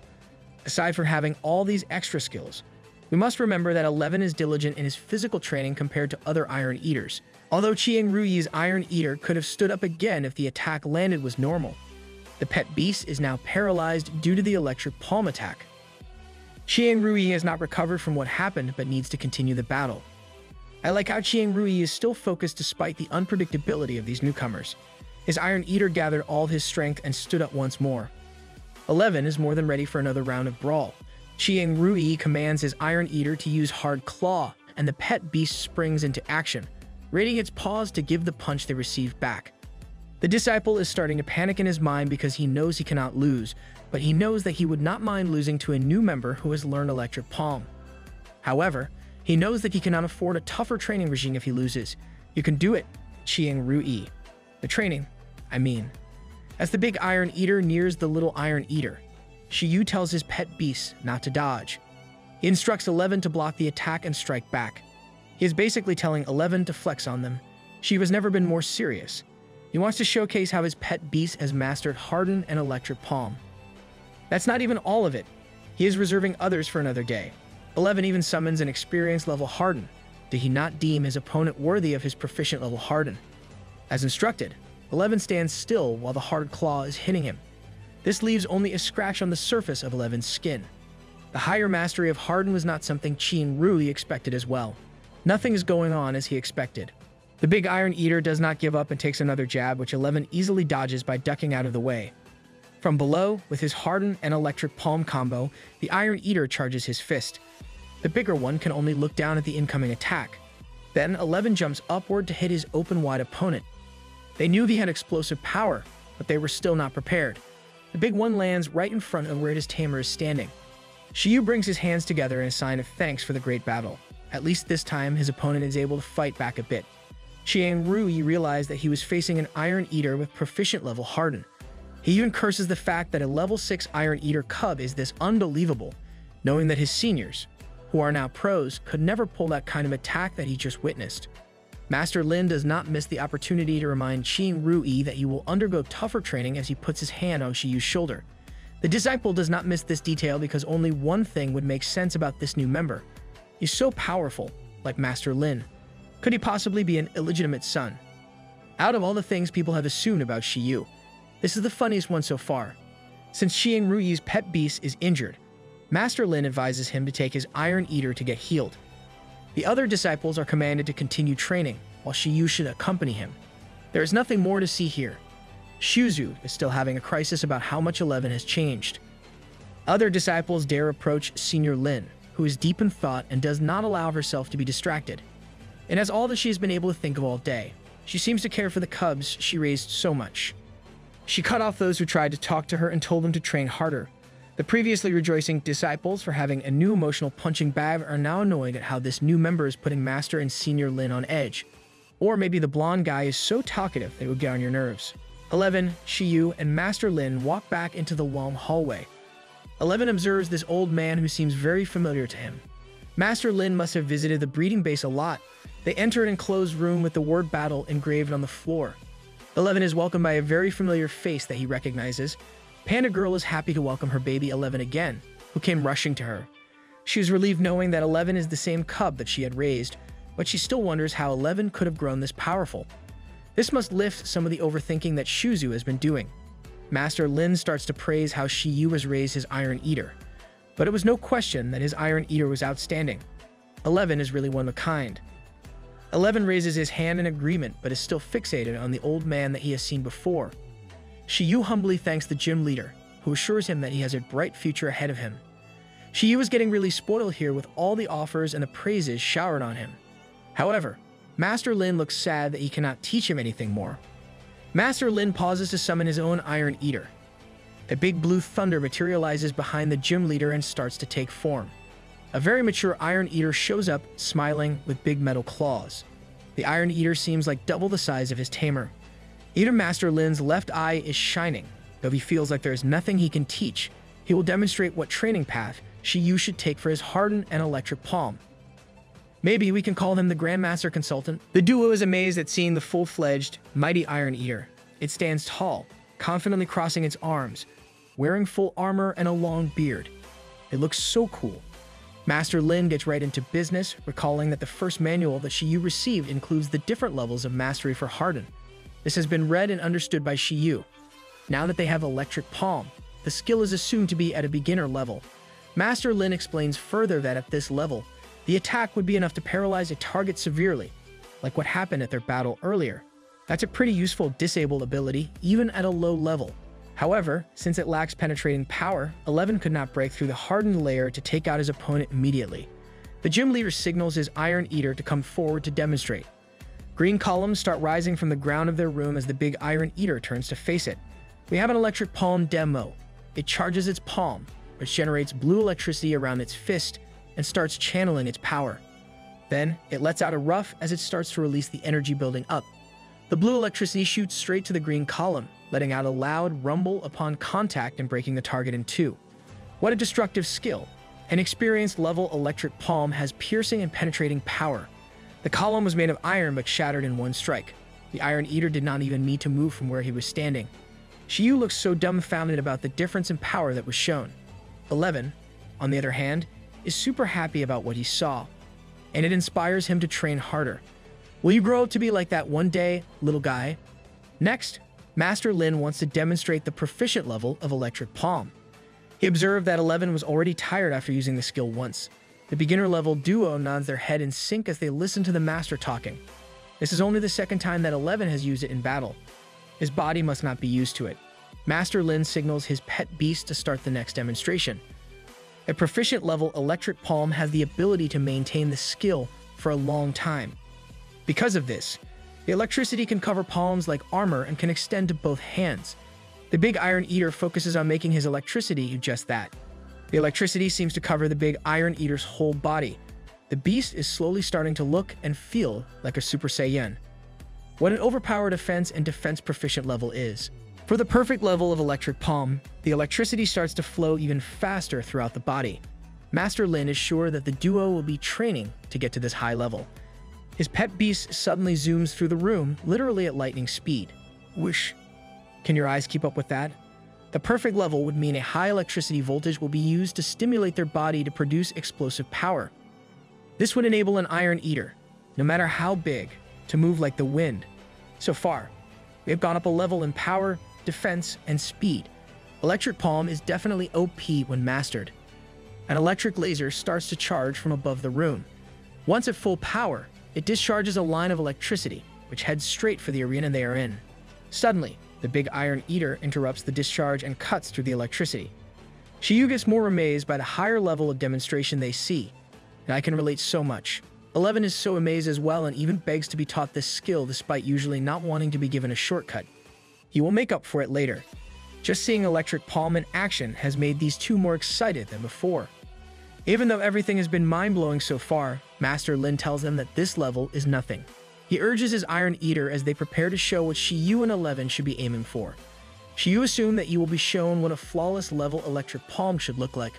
Aside from having all these extra skills, we must remember that 11 is diligent in his physical training compared to other Iron Eaters. Although Rui's Iron Eater could have stood up again if the attack landed was normal, the pet beast is now paralyzed due to the electric palm attack. Rui has not recovered from what happened but needs to continue the battle. I like how Rui is still focused despite the unpredictability of these newcomers. His Iron Eater gathered all his strength and stood up once more. 11 is more than ready for another round of brawl. Rui commands his Iron Eater to use Hard Claw, and the pet beast springs into action, raising its paws to give the punch they received back. The disciple is starting to panic in his mind because he knows he cannot lose, but he knows that he would not mind losing to a new member who has learned Electric Palm. However, he knows that he cannot afford a tougher training regime if he loses. You can do it, Rui. The training, I mean. As the big Iron Eater nears the little Iron Eater, Shi Yu tells his pet beast not to dodge. He instructs 11 to block the attack and strike back. He is basically telling 11 to flex on them. Shi Yu has never been more serious. He wants to showcase how his pet beast has mastered Harden and Electric Palm. That's not even all of it. He is reserving others for another day. 11 even summons an experience level Harden. Did he not deem his opponent worthy of his proficient level Harden? As instructed, 11 stands still while the hard claw is hitting him. This leaves only a scratch on the surface of 11's skin. The higher mastery of Harden was not something Rui expected as well. Nothing is going on as he expected. The big Iron Eater does not give up and takes another jab, which 11 easily dodges by ducking out of the way. From below, with his Harden and Electric Palm combo, the Iron Eater charges his fist. The bigger one can only look down at the incoming attack. Then 11 jumps upward to hit his open-wide opponent. They knew he had explosive power, but they were still not prepared. The big one lands right in front of where his Tamer is standing. Shi Yu brings his hands together in a sign of thanks for the great battle. At least this time, his opponent is able to fight back a bit. Rui realized that he was facing an Iron Eater with proficient level Harden. He even curses the fact that a level 6 Iron Eater cub is this unbelievable, knowing that his seniors, who are now pros, could never pull that kind of attack that he just witnessed. Master Lin does not miss the opportunity to remind Rui that he will undergo tougher training as he puts his hand on Shi Yu's shoulder. The disciple does not miss this detail because only one thing would make sense about this new member. He's so powerful, like Master Lin. Could he possibly be an illegitimate son? Out of all the things people have assumed about Shi Yu, this is the funniest one so far. Since Rui's pet beast is injured, Master Lin advises him to take his Iron Eater to get healed. The other disciples are commanded to continue training, while Shi Yu should accompany him. There is nothing more to see here. Shi Yu is still having a crisis about how much 11 has changed. Other disciples dare approach Senior Lin, who is deep in thought and does not allow herself to be distracted. It has all that she has been able to think of all day. She seems to care for the cubs she raised so much. She cut off those who tried to talk to her and told them to train harder. The previously rejoicing disciples for having a new emotional punching bag are now annoyed at how this new member is putting Master and Senior Lin on edge. Or maybe the blonde guy is so talkative that it would get on your nerves. 11, Shi Yu, and Master Lin walk back into the long hallway. 11 observes this old man who seems very familiar to him. Master Lin must have visited the breeding base a lot. They enter an enclosed room with the word battle engraved on the floor. 11 is welcomed by a very familiar face that he recognizes. Panda Girl is happy to welcome her baby 11 again, who came rushing to her. She was relieved knowing that 11 is the same cub that she had raised, but she still wonders how 11 could have grown this powerful. This must lift some of the overthinking that Shi Yu has been doing. Master Lin starts to praise how Shi Yu has raised his Iron Eater, but it was no question that his Iron Eater was outstanding. 11 is really one of a kind. 11 raises his hand in agreement, but is still fixated on the old man that he has seen before. Shi Yu humbly thanks the gym leader, who assures him that he has a bright future ahead of him. Shi Yu is getting really spoiled here with all the offers and the praises showered on him. However, Master Lin looks sad that he cannot teach him anything more. Master Lin pauses to summon his own Iron Eater. A big blue thunder materializes behind the gym leader and starts to take form. A very mature Iron Eater shows up, smiling with big metal claws. The Iron Eater seems like double the size of his tamer. Even Master Lin's left eye is shining. Though he feels like there is nothing he can teach, he will demonstrate what training path Shi Yu should take for his Harden and Electric Palm. Maybe we can call him the Grandmaster Consultant. The duo is amazed at seeing the full-fledged, mighty Iron Eater. It stands tall, confidently crossing its arms, wearing full armor and a long beard. It looks so cool. Master Lin gets right into business, recalling that the first manual that Shi Yu received includes the different levels of mastery for Harden. This has been read and understood by Shi Yu. Now that they have electric palm, the skill is assumed to be at a beginner level. Master Lin explains further that at this level, the attack would be enough to paralyze a target severely, like what happened at their battle earlier. That's a pretty useful disable ability, even at a low level. However, since it lacks penetrating power, 11 could not break through the hardened layer to take out his opponent immediately. The gym leader signals his Iron Eater to come forward to demonstrate. Green columns start rising from the ground of their room as the big Iron Eater turns to face it. We have an electric palm demo. It charges its palm, which generates blue electricity around its fist and starts channeling its power. Then, it lets out a ruff as it starts to release the energy building up. The blue electricity shoots straight to the green column, letting out a loud rumble upon contact and breaking the target in two. What a destructive skill! An experienced level electric palm has piercing and penetrating power. The column was made of iron but shattered in one strike. The Iron Eater did not even need to move from where he was standing. Shi Yu looks so dumbfounded about the difference in power that was shown. 11, on the other hand, is super happy about what he saw, and it inspires him to train harder. Will you grow up to be like that one day, little guy? Next, Master Lin wants to demonstrate the proficient level of electric palm. He observed that 11 was already tired after using the skill once. The beginner level duo nods their head in sync as they listen to the master talking. This is only the second time that 11 has used it in battle. His body must not be used to it. Master Lin signals his pet beast to start the next demonstration. A proficient level electric palm has the ability to maintain the skill for a long time. Because of this, the electricity can cover palms like armor and can extend to both hands. The big Iron Eater focuses on making his electricity do just that. The electricity seems to cover the big Iron Eater's whole body. The beast is slowly starting to look and feel like a Super Saiyan. What an overpowered offense and defense proficient level is. For the perfect level of electric palm, the electricity starts to flow even faster throughout the body. Master Lin is sure that the duo will be training to get to this high level. His pet beast suddenly zooms through the room, literally at lightning speed. Whoosh! Can your eyes keep up with that? The perfect level would mean a high electricity voltage will be used to stimulate their body to produce explosive power. This would enable an Iron Eater, no matter how big, to move like the wind. So far, we have gone up a level in power, defense, and speed. Electric palm is definitely OP when mastered. An electric laser starts to charge from above the room. Once at full power, it discharges a line of electricity, which heads straight for the arena they are in. Suddenly, the big Iron Eater interrupts the discharge and cuts through the electricity. Shi Yu gets more amazed by the higher level of demonstration they see, and I can relate so much. 11 is so amazed as well and even begs to be taught this skill despite usually not wanting to be given a shortcut. He will make up for it later. Just seeing electric palm in action has made these two more excited than before. Even though everything has been mind-blowing so far, Master Lin tells them that this level is nothing. He urges his Iron Eater as they prepare to show what Shi Yu and 11 should be aiming for. Shi Yu assumed that he will be shown what a flawless level electric palm should look like.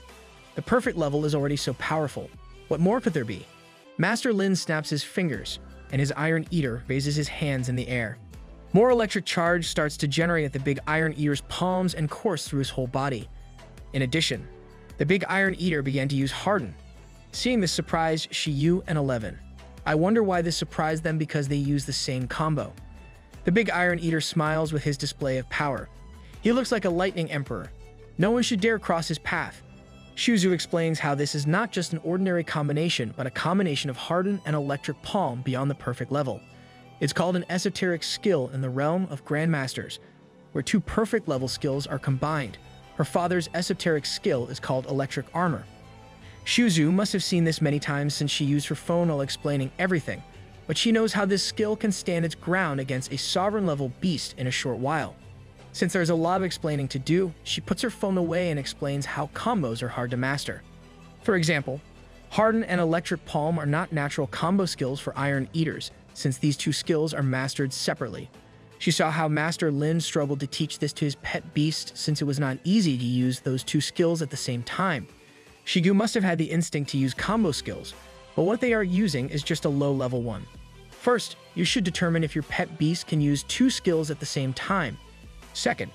The perfect level is already so powerful. What more could there be? Master Lin snaps his fingers, and his Iron Eater raises his hands in the air. More electric charge starts to generate at the big Iron Eater's palms and course through his whole body. In addition, the big Iron Eater began to use Harden. Seeing this surprised Shi Yu and 11. I wonder why this surprised them because they use the same combo. The big Iron Eater smiles with his display of power. He looks like a lightning emperor. No one should dare cross his path. Shi Yu explains how this is not just an ordinary combination, but a combination of Harden and electric palm beyond the perfect level. It's called an esoteric skill in the realm of Grandmasters, where two perfect level skills are combined. Her father's esoteric skill is called electric armor. Shi Yu must have seen this many times since she used her phone while explaining everything, but she knows how this skill can stand its ground against a sovereign-level beast in a short while. Since there's a lot of explaining to do, she puts her phone away and explains how combos are hard to master. For example, Harden and Electric Palm are not natural combo skills for Iron Eaters, since these two skills are mastered separately. She saw how Master Lin struggled to teach this to his pet beast since it was not easy to use those two skills at the same time. Shi Yu must have had the instinct to use combo skills, but what they are using is just a low-level one. First, you should determine if your pet beast can use two skills at the same time. Second,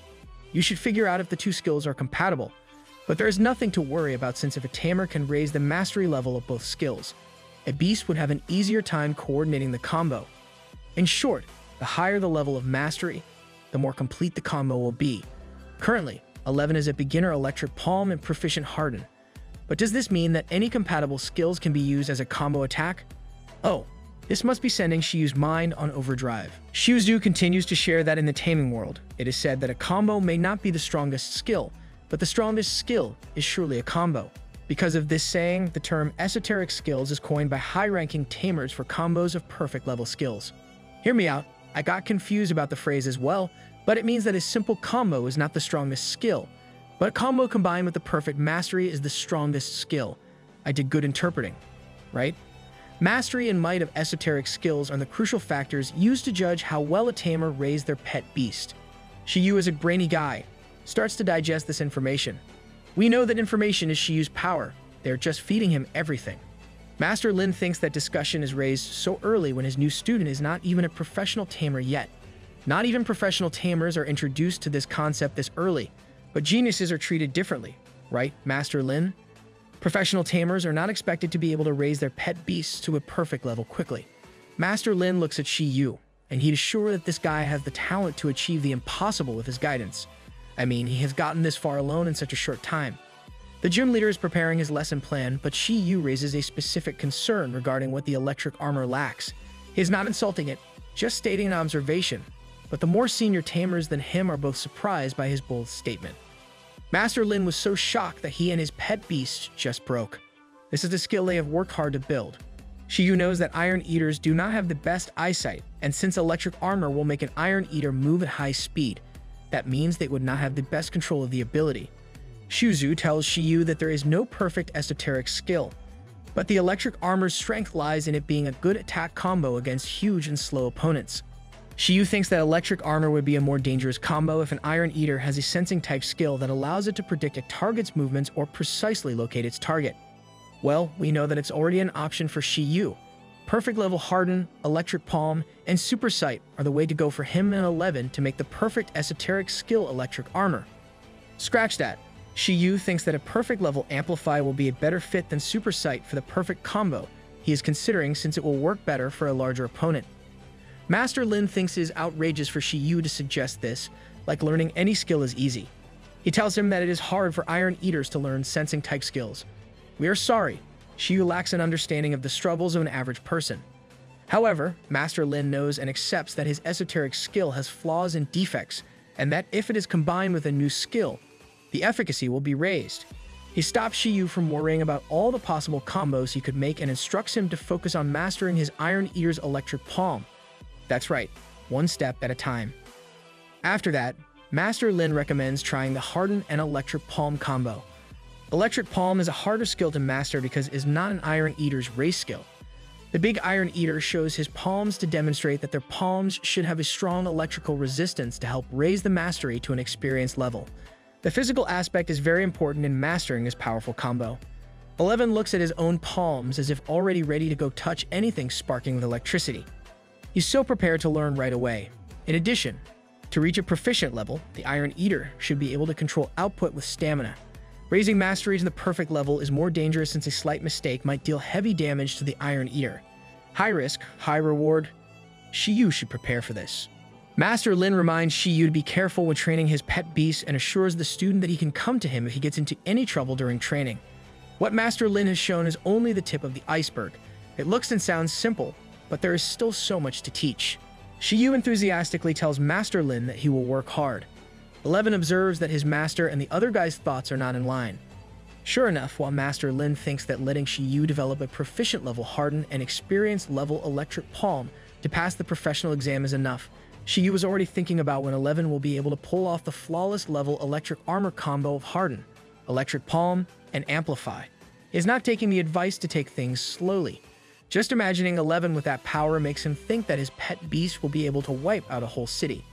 you should figure out if the two skills are compatible. But there is nothing to worry about, since if a tamer can raise the mastery level of both skills, a beast would have an easier time coordinating the combo. In short, the higher the level of mastery, the more complete the combo will be. Currently, 11 is a beginner electric palm and proficient harden. But does this mean that any compatible skills can be used as a combo attack? Oh, this must be sending Shi Yu's mind on overdrive. Shi Yu continues to share that in the taming world, it is said that a combo may not be the strongest skill, but the strongest skill is surely a combo. Because of this saying, the term esoteric skills is coined by high-ranking tamers for combos of perfect level skills. Hear me out, I got confused about the phrase as well, but it means that a simple combo is not the strongest skill, but a combo combined with the perfect mastery is the strongest skill. I did good interpreting, right? Mastery and might of esoteric skills are the crucial factors used to judge how well a tamer raised their pet beast. Shi Yu is a brainy guy, starts to digest this information. We know that information is Shi Yu's power, they're just feeding him everything. Master Lin thinks that discussion is raised so early when his new student is not even a professional tamer yet. Not even professional tamers are introduced to this concept this early, but geniuses are treated differently, right, Master Lin? Professional tamers are not expected to be able to raise their pet beasts to a perfect level quickly. Master Lin looks at Shi Yu, and he is sure that this guy has the talent to achieve the impossible with his guidance. I mean, he has gotten this far alone in such a short time. The gym leader is preparing his lesson plan, but Shi Yu raises a specific concern regarding what the electric armor lacks. He is not insulting it, just stating an observation, but the more senior tamers than him are both surprised by his bold statement. Master Lin was so shocked that he and his pet beast just broke. This is a skill they have worked hard to build. Shi Yu knows that iron eaters do not have the best eyesight, and since electric armor will make an iron eater move at high speed, that means they would not have the best control of the ability. Shi Yu tells Shi Yu that there is no perfect esoteric skill, but the electric armor's strength lies in it being a good attack combo against huge and slow opponents. Shi Yu thinks that electric armor would be a more dangerous combo if an iron eater has a sensing type skill that allows it to predict a target's movements or precisely locate its target. Well, we know that it's already an option for Shi Yu. Perfect level harden, electric palm, and super sight are the way to go for him and 11 to make the perfect esoteric skill electric armor. Scratch that. Shi Yu thinks that a perfect level amplify will be a better fit than super sight for the perfect combo he is considering, since it will work better for a larger opponent. Master Lin thinks it is outrageous for Shi Yu to suggest this, like learning any skill is easy. He tells him that it is hard for iron eaters to learn sensing type skills. We are sorry, Shi Yu lacks an understanding of the struggles of an average person. However, Master Lin knows and accepts that his esoteric skill has flaws and defects, and that if it is combined with a new skill, the efficacy will be raised. He stops Shi Yu from worrying about all the possible combos he could make and instructs him to focus on mastering his Iron Eater's electric palm. That's right, one step at a time. After that, Master Lin recommends trying the Harden and Electric Palm combo. Electric Palm is a harder skill to master because it is not an Iron Eater's race skill. The big Iron Eater shows his palms to demonstrate that their palms should have a strong electrical resistance to help raise the mastery to an experienced level. The physical aspect is very important in mastering this powerful combo. 11 looks at his own palms as if already ready to go touch anything sparking with electricity. He's so prepared to learn right away. In addition, to reach a proficient level, the Iron Eater should be able to control output with stamina. Raising mastery to the perfect level is more dangerous since a slight mistake might deal heavy damage to the Iron Eater. High risk, high reward. Shi Yu should prepare for this. Master Lin reminds Shi Yu to be careful when training his pet beast and assures the student that he can come to him if he gets into any trouble during training. What Master Lin has shown is only the tip of the iceberg. It looks and sounds simple, but there is still so much to teach. Shi Yu enthusiastically tells Master Lin that he will work hard. 11 observes that his master and the other guy's thoughts are not in line. Sure enough, while Master Lin thinks that letting Shi Yu develop a proficient level harden and experienced level electric palm to pass the professional exam is enough, Shi Yu was already thinking about when 11 will be able to pull off the flawless level electric armor combo of harden, electric palm, and amplify. He is not taking the advice to take things slowly. Just imagining 11 with that power makes him think that his pet beast will be able to wipe out a whole city.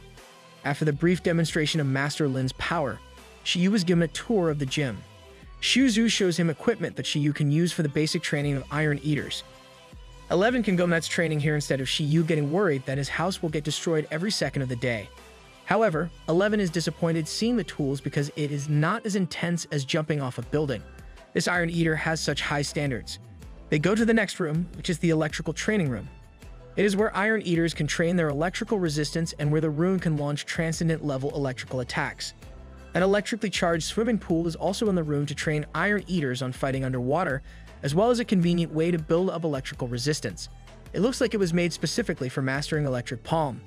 After the brief demonstration of Master Lin's power, Shi Yu was given a tour of the gym. Shi Yu shows him equipment that Shi Yu can use for the basic training of Iron Eaters. 11 can go nuts training here instead of Shi Yu getting worried that his house will get destroyed every second of the day. However, 11 is disappointed seeing the tools because it is not as intense as jumping off a building. This Iron Eater has such high standards. They go to the next room, which is the electrical training room. It is where Iron Eaters can train their electrical resistance and where the rune can launch transcendent-level electrical attacks. An electrically charged swimming pool is also in the room to train Iron Eaters on fighting underwater, as well as a convenient way to build up electrical resistance. It looks like it was made specifically for mastering electric palm.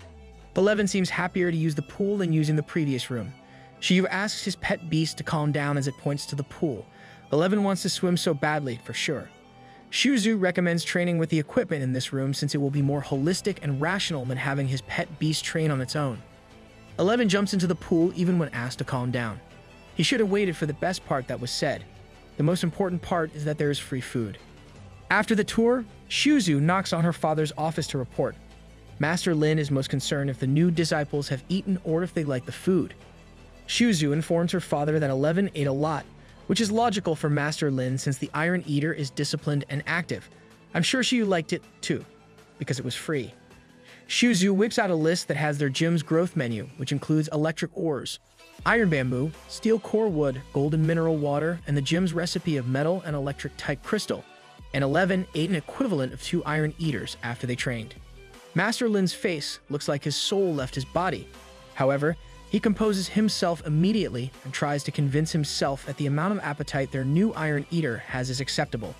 11 seems happier to use the pool than using the previous room. Shi Yu asks his pet beast to calm down as it points to the pool. 11 wants to swim so badly, for sure. Shi Yu recommends training with the equipment in this room since it will be more holistic and rational than having his pet beast train on its own. 11 jumps into the pool even when asked to calm down. He should have waited for the best part that was said. The most important part is that there is free food. After the tour, Shi Yu knocks on her father's office to report. Master Lin is most concerned if the new disciples have eaten or if they like the food. Shi Yu informs her father that 11 ate a lot, which is logical for Master Lin since the Iron Eater is disciplined and active. I'm sure Shi Yu liked it too, because it was free. Shi Yu whips out a list that has their gym's growth menu, which includes electric ores, iron bamboo, steel core wood, golden mineral water, and the gym's recipe of metal and electric-type crystal. And 11 ate an equivalent of 2 Iron Eaters after they trained. Master Lin's face looks like his soul left his body. However, he composes himself immediately and tries to convince himself that the amount of appetite their new Iron Eater has is acceptable.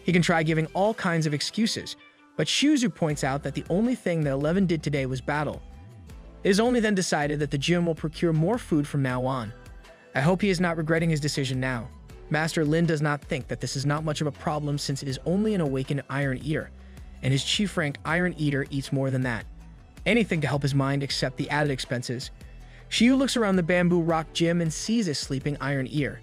He can try giving all kinds of excuses, but Shi Yu points out that the only thing that 11 did today was battle. It is only then decided that the gym will procure more food from now on. I hope he is not regretting his decision now. Master Lin does not think that this is not much of a problem since it is only an awakened Iron Eater, and his chief rank Iron Eater eats more than that. Anything to help his mind except the added expenses. Shi Yu looks around the bamboo rock gym and sees a sleeping Iron Eater.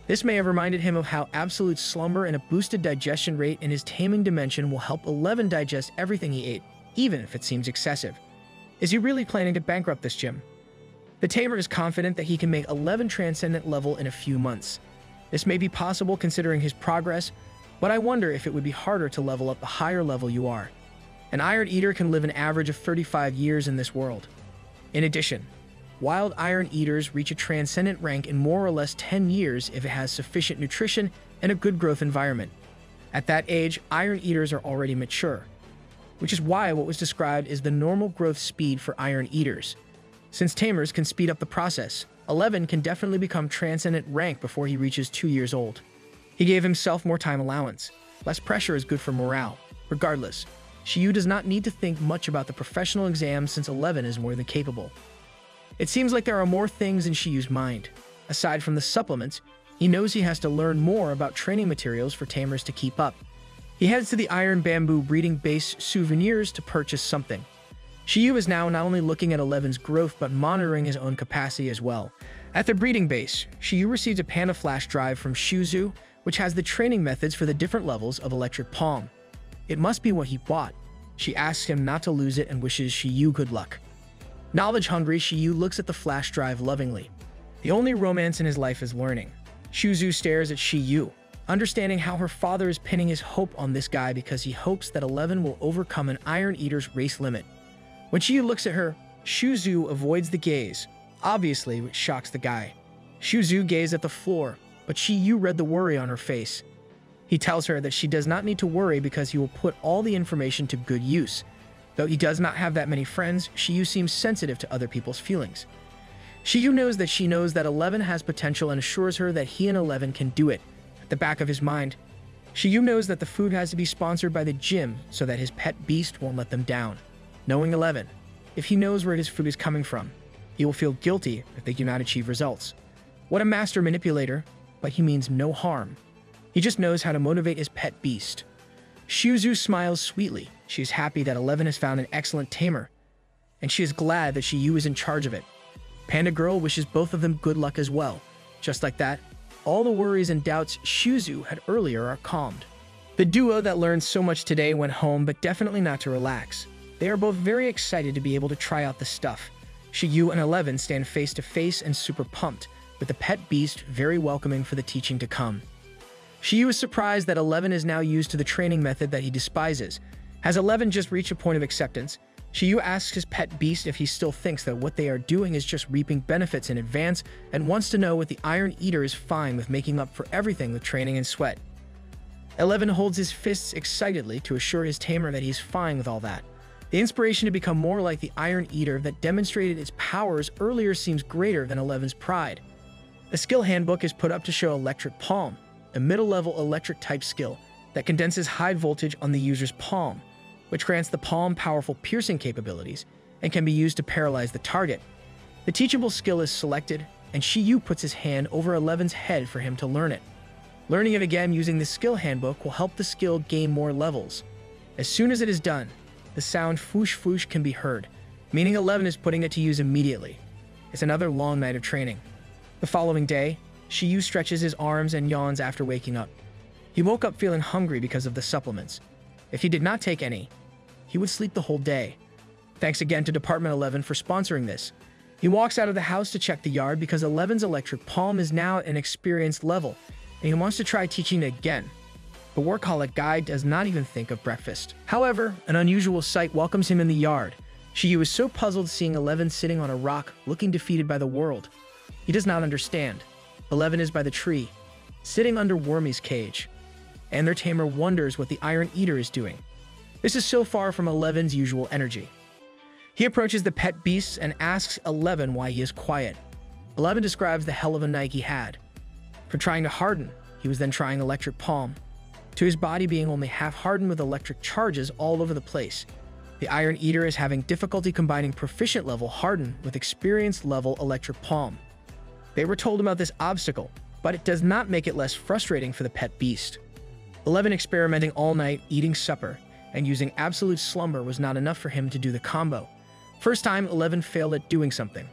This may have reminded him of how absolute slumber and a boosted digestion rate in his taming dimension will help 11 digest everything he ate, even if it seems excessive. Is he really planning to bankrupt this gym? The Tamer is confident that he can make 11 transcendent level in a few months. This may be possible considering his progress, but I wonder if it would be harder to level up the higher level you are. An Iron Eater can live an average of 35 years in this world. In addition, wild Iron Eaters reach a transcendent rank in more or less 10 years if it has sufficient nutrition and a good growth environment. At that age, Iron Eaters are already mature, which is why what was described is the normal growth speed for Iron Eaters. Since Tamers can speed up the process, 11 can definitely become transcendent rank before he reaches 2 years old. He gave himself more time allowance. Less pressure is good for morale. Regardless, Shi Yu does not need to think much about the professional exam since 11 is more than capable. It seems like there are more things in Shi Yu's mind. Aside from the supplements, he knows he has to learn more about training materials for Tamers to keep up. He heads to the Iron Bamboo breeding base souvenirs to purchase something. Shi Yu is now not only looking at 11's growth but monitoring his own capacity as well. At the breeding base, Shi Yu receives a Panda Flash drive from Shi Yu, which has the training methods for the different levels of electric palm. It must be what he bought. She asks him not to lose it and wishes Shi Yu good luck. Knowledge-hungry, Shi Yu looks at the flash drive lovingly. The only romance in his life is learning. Shi Yu stares at Shi Yu, understanding how her father is pinning his hope on this guy because he hopes that 11 will overcome an Iron Eater's race limit. When Shi Yu looks at her, Shi Yu avoids the gaze, obviously which shocks the guy. Shi Yu gazed at the floor, but Shi Yu read the worry on her face. He tells her that she does not need to worry because he will put all the information to good use. Though he does not have that many friends, Shi Yu seems sensitive to other people's feelings. Shi Yu knows that she knows that 11 has potential and assures her that he and 11 can do it. At the back of his mind, Shi Yu knows that the food has to be sponsored by the gym so that his pet beast won't let them down. Knowing 11, if he knows where his food is coming from, he will feel guilty if they do not achieve results. What a master manipulator, but he means no harm. He just knows how to motivate his pet beast. Shi Yu smiles sweetly. She is happy that 11 has found an excellent tamer, and she is glad that Shi Yu is in charge of it. Panda Girl wishes both of them good luck as well. Just like that, all the worries and doubts Shi Yu had earlier are calmed. The duo that learned so much today went home, but definitely not to relax. They are both very excited to be able to try out the stuff. Shi Yu and 11 stand face to face and super pumped, with the pet beast very welcoming for the teaching to come. Shi Yu is surprised that 11 is now used to the training method that he despises. Has 11 just reached a point of acceptance? Shi Yu asks his pet beast if he still thinks that what they are doing is just reaping benefits in advance and wants to know if the Iron Eater is fine with making up for everything with training and sweat. 11 holds his fists excitedly to assure his tamer that he's fine with all that. The inspiration to become more like the Iron Eater that demonstrated its powers earlier seems greater than 11's pride. The skill handbook is put up to show Electric Palm, a middle-level electric-type skill that condenses high voltage on the user's palm, which grants the palm powerful piercing capabilities and can be used to paralyze the target. The teachable skill is selected, and Shi Yu puts his hand over 11's head for him to learn it. Learning it again using the skill handbook will help the skill gain more levels. As soon as it is done, the sound foosh foosh can be heard, meaning 11 is putting it to use immediately. It's another long night of training. The following day, Shi Yu stretches his arms and yawns after waking up. He woke up feeling hungry because of the supplements. If he did not take any, he would sleep the whole day. Thanks again to Department 11 for sponsoring this. He walks out of the house to check the yard because 11's electric palm is now at an experienced level, and he wants to try teaching it again. The workaholic guy does not even think of breakfast. However, an unusual sight welcomes him in the yard. Shi Yu is so puzzled seeing 11 sitting on a rock, looking defeated by the world. He does not understand. 11 is by the tree, sitting under Wormy's cage, and their tamer wonders what the Iron Eater is doing. This is so far from 11's usual energy. He approaches the pet beasts and asks 11 why he is quiet. 11 describes the hell of a night he had. For trying to harden, he was then trying Electric Palm, to his body being only half hardened with electric charges all over the place. The Iron Eater is having difficulty combining proficient level harden with experienced level Electric Palm. They were told about this obstacle, but it does not make it less frustrating for the pet beast. 11 experimenting all night, eating supper, and using absolute slumber was not enough for him to do the combo. First time, 11 failed at doing something.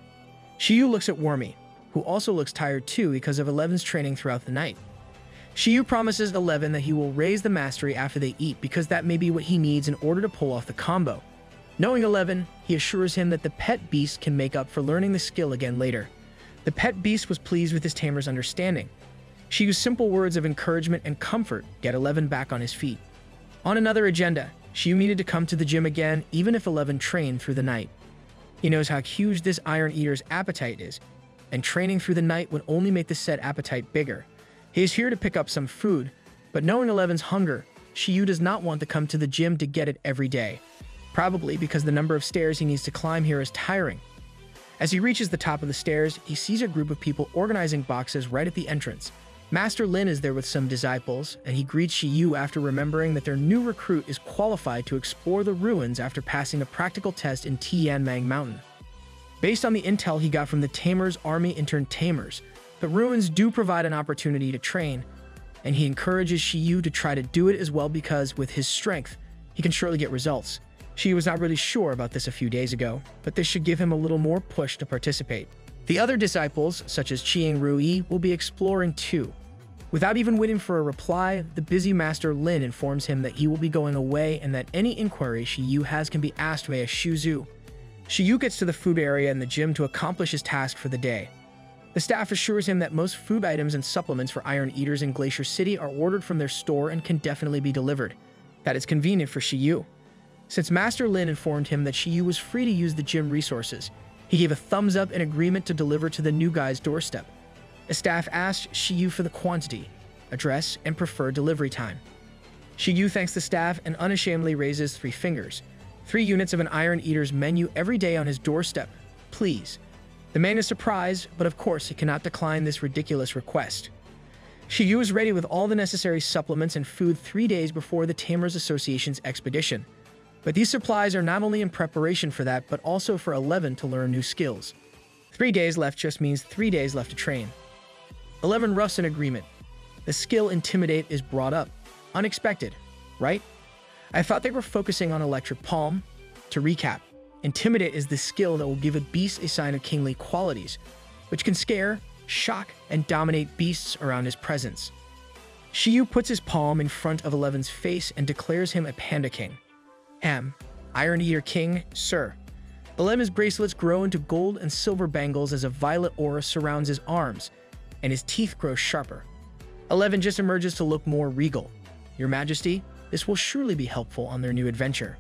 Shi Yu looks at Wormy, who also looks tired too because of 11's training throughout the night. Shi Yu promises 11 that he will raise the mastery after they eat because that may be what he needs in order to pull off the combo. Knowing 11, he assures him that the pet beast can make up for learning the skill again later. The pet beast was pleased with his tamer's understanding. Shi Yu's simple words of encouragement and comfort get 11 back on his feet. On another agenda, Shi Yu needed to come to the gym again even if 11 trained through the night. He knows how huge this Iron Eater's appetite is, and training through the night would only make the said appetite bigger. He is here to pick up some food, but knowing 11's hunger, Shi Yu does not want to come to the gym to get it every day, probably because the number of stairs he needs to climb here is tiring. As he reaches the top of the stairs, he sees a group of people organizing boxes right at the entrance. Master Lin is there with some disciples, and he greets Shi Yu after remembering that their new recruit is qualified to explore the ruins after passing a practical test in Tianmang Mountain. Based on the intel he got from the Tamer's army intern Tamers, the ruins do provide an opportunity to train, and he encourages Shi Yu to try to do it as well because, with his strength, he can surely get results. Shi Yu was not really sure about this a few days ago, but this should give him a little more push to participate. The other disciples, such as Qiang Rui, will be exploring too. Without even waiting for a reply, the busy Master Lin informs him that he will be going away and that any inquiry Shi Yu has can be asked via Shuzu. Shi Yu gets to the food area in the gym to accomplish his task for the day. The staff assures him that most food items and supplements for Iron Eaters in Glacier City are ordered from their store and can definitely be delivered. That is convenient for Shi Yu. Since Master Lin informed him that Shi Yu was free to use the gym resources, he gave a thumbs up in agreement to deliver to the new guy's doorstep. The staff asked Shi Yu for the quantity, address, and preferred delivery time. Shi Yu thanks the staff and unashamedly raises 3 fingers. 3 units of an Iron Eater's menu every day on his doorstep. Please. The man is surprised, but of course he cannot decline this ridiculous request. Shi Yu is ready with all the necessary supplements and food 3 days before the Tamers Association's expedition. But these supplies are not only in preparation for that, but also for 11 to learn new skills. 3 days left just means 3 days left to train. 11 roughs in agreement. The skill Intimidate is brought up. Unexpected, right? I thought they were focusing on Electric Palm. To recap, Intimidate is the skill that will give a beast a sign of kingly qualities, which can scare, shock, and dominate beasts around his presence. Shi Yu puts his palm in front of 11's face and declares him a Panda King. Iron Eater King, sir. 11's bracelets grow into gold and silver bangles as a violet aura surrounds his arms, and his teeth grow sharper. 11 just emerges to look more regal. Your Majesty, this will surely be helpful on their new adventure.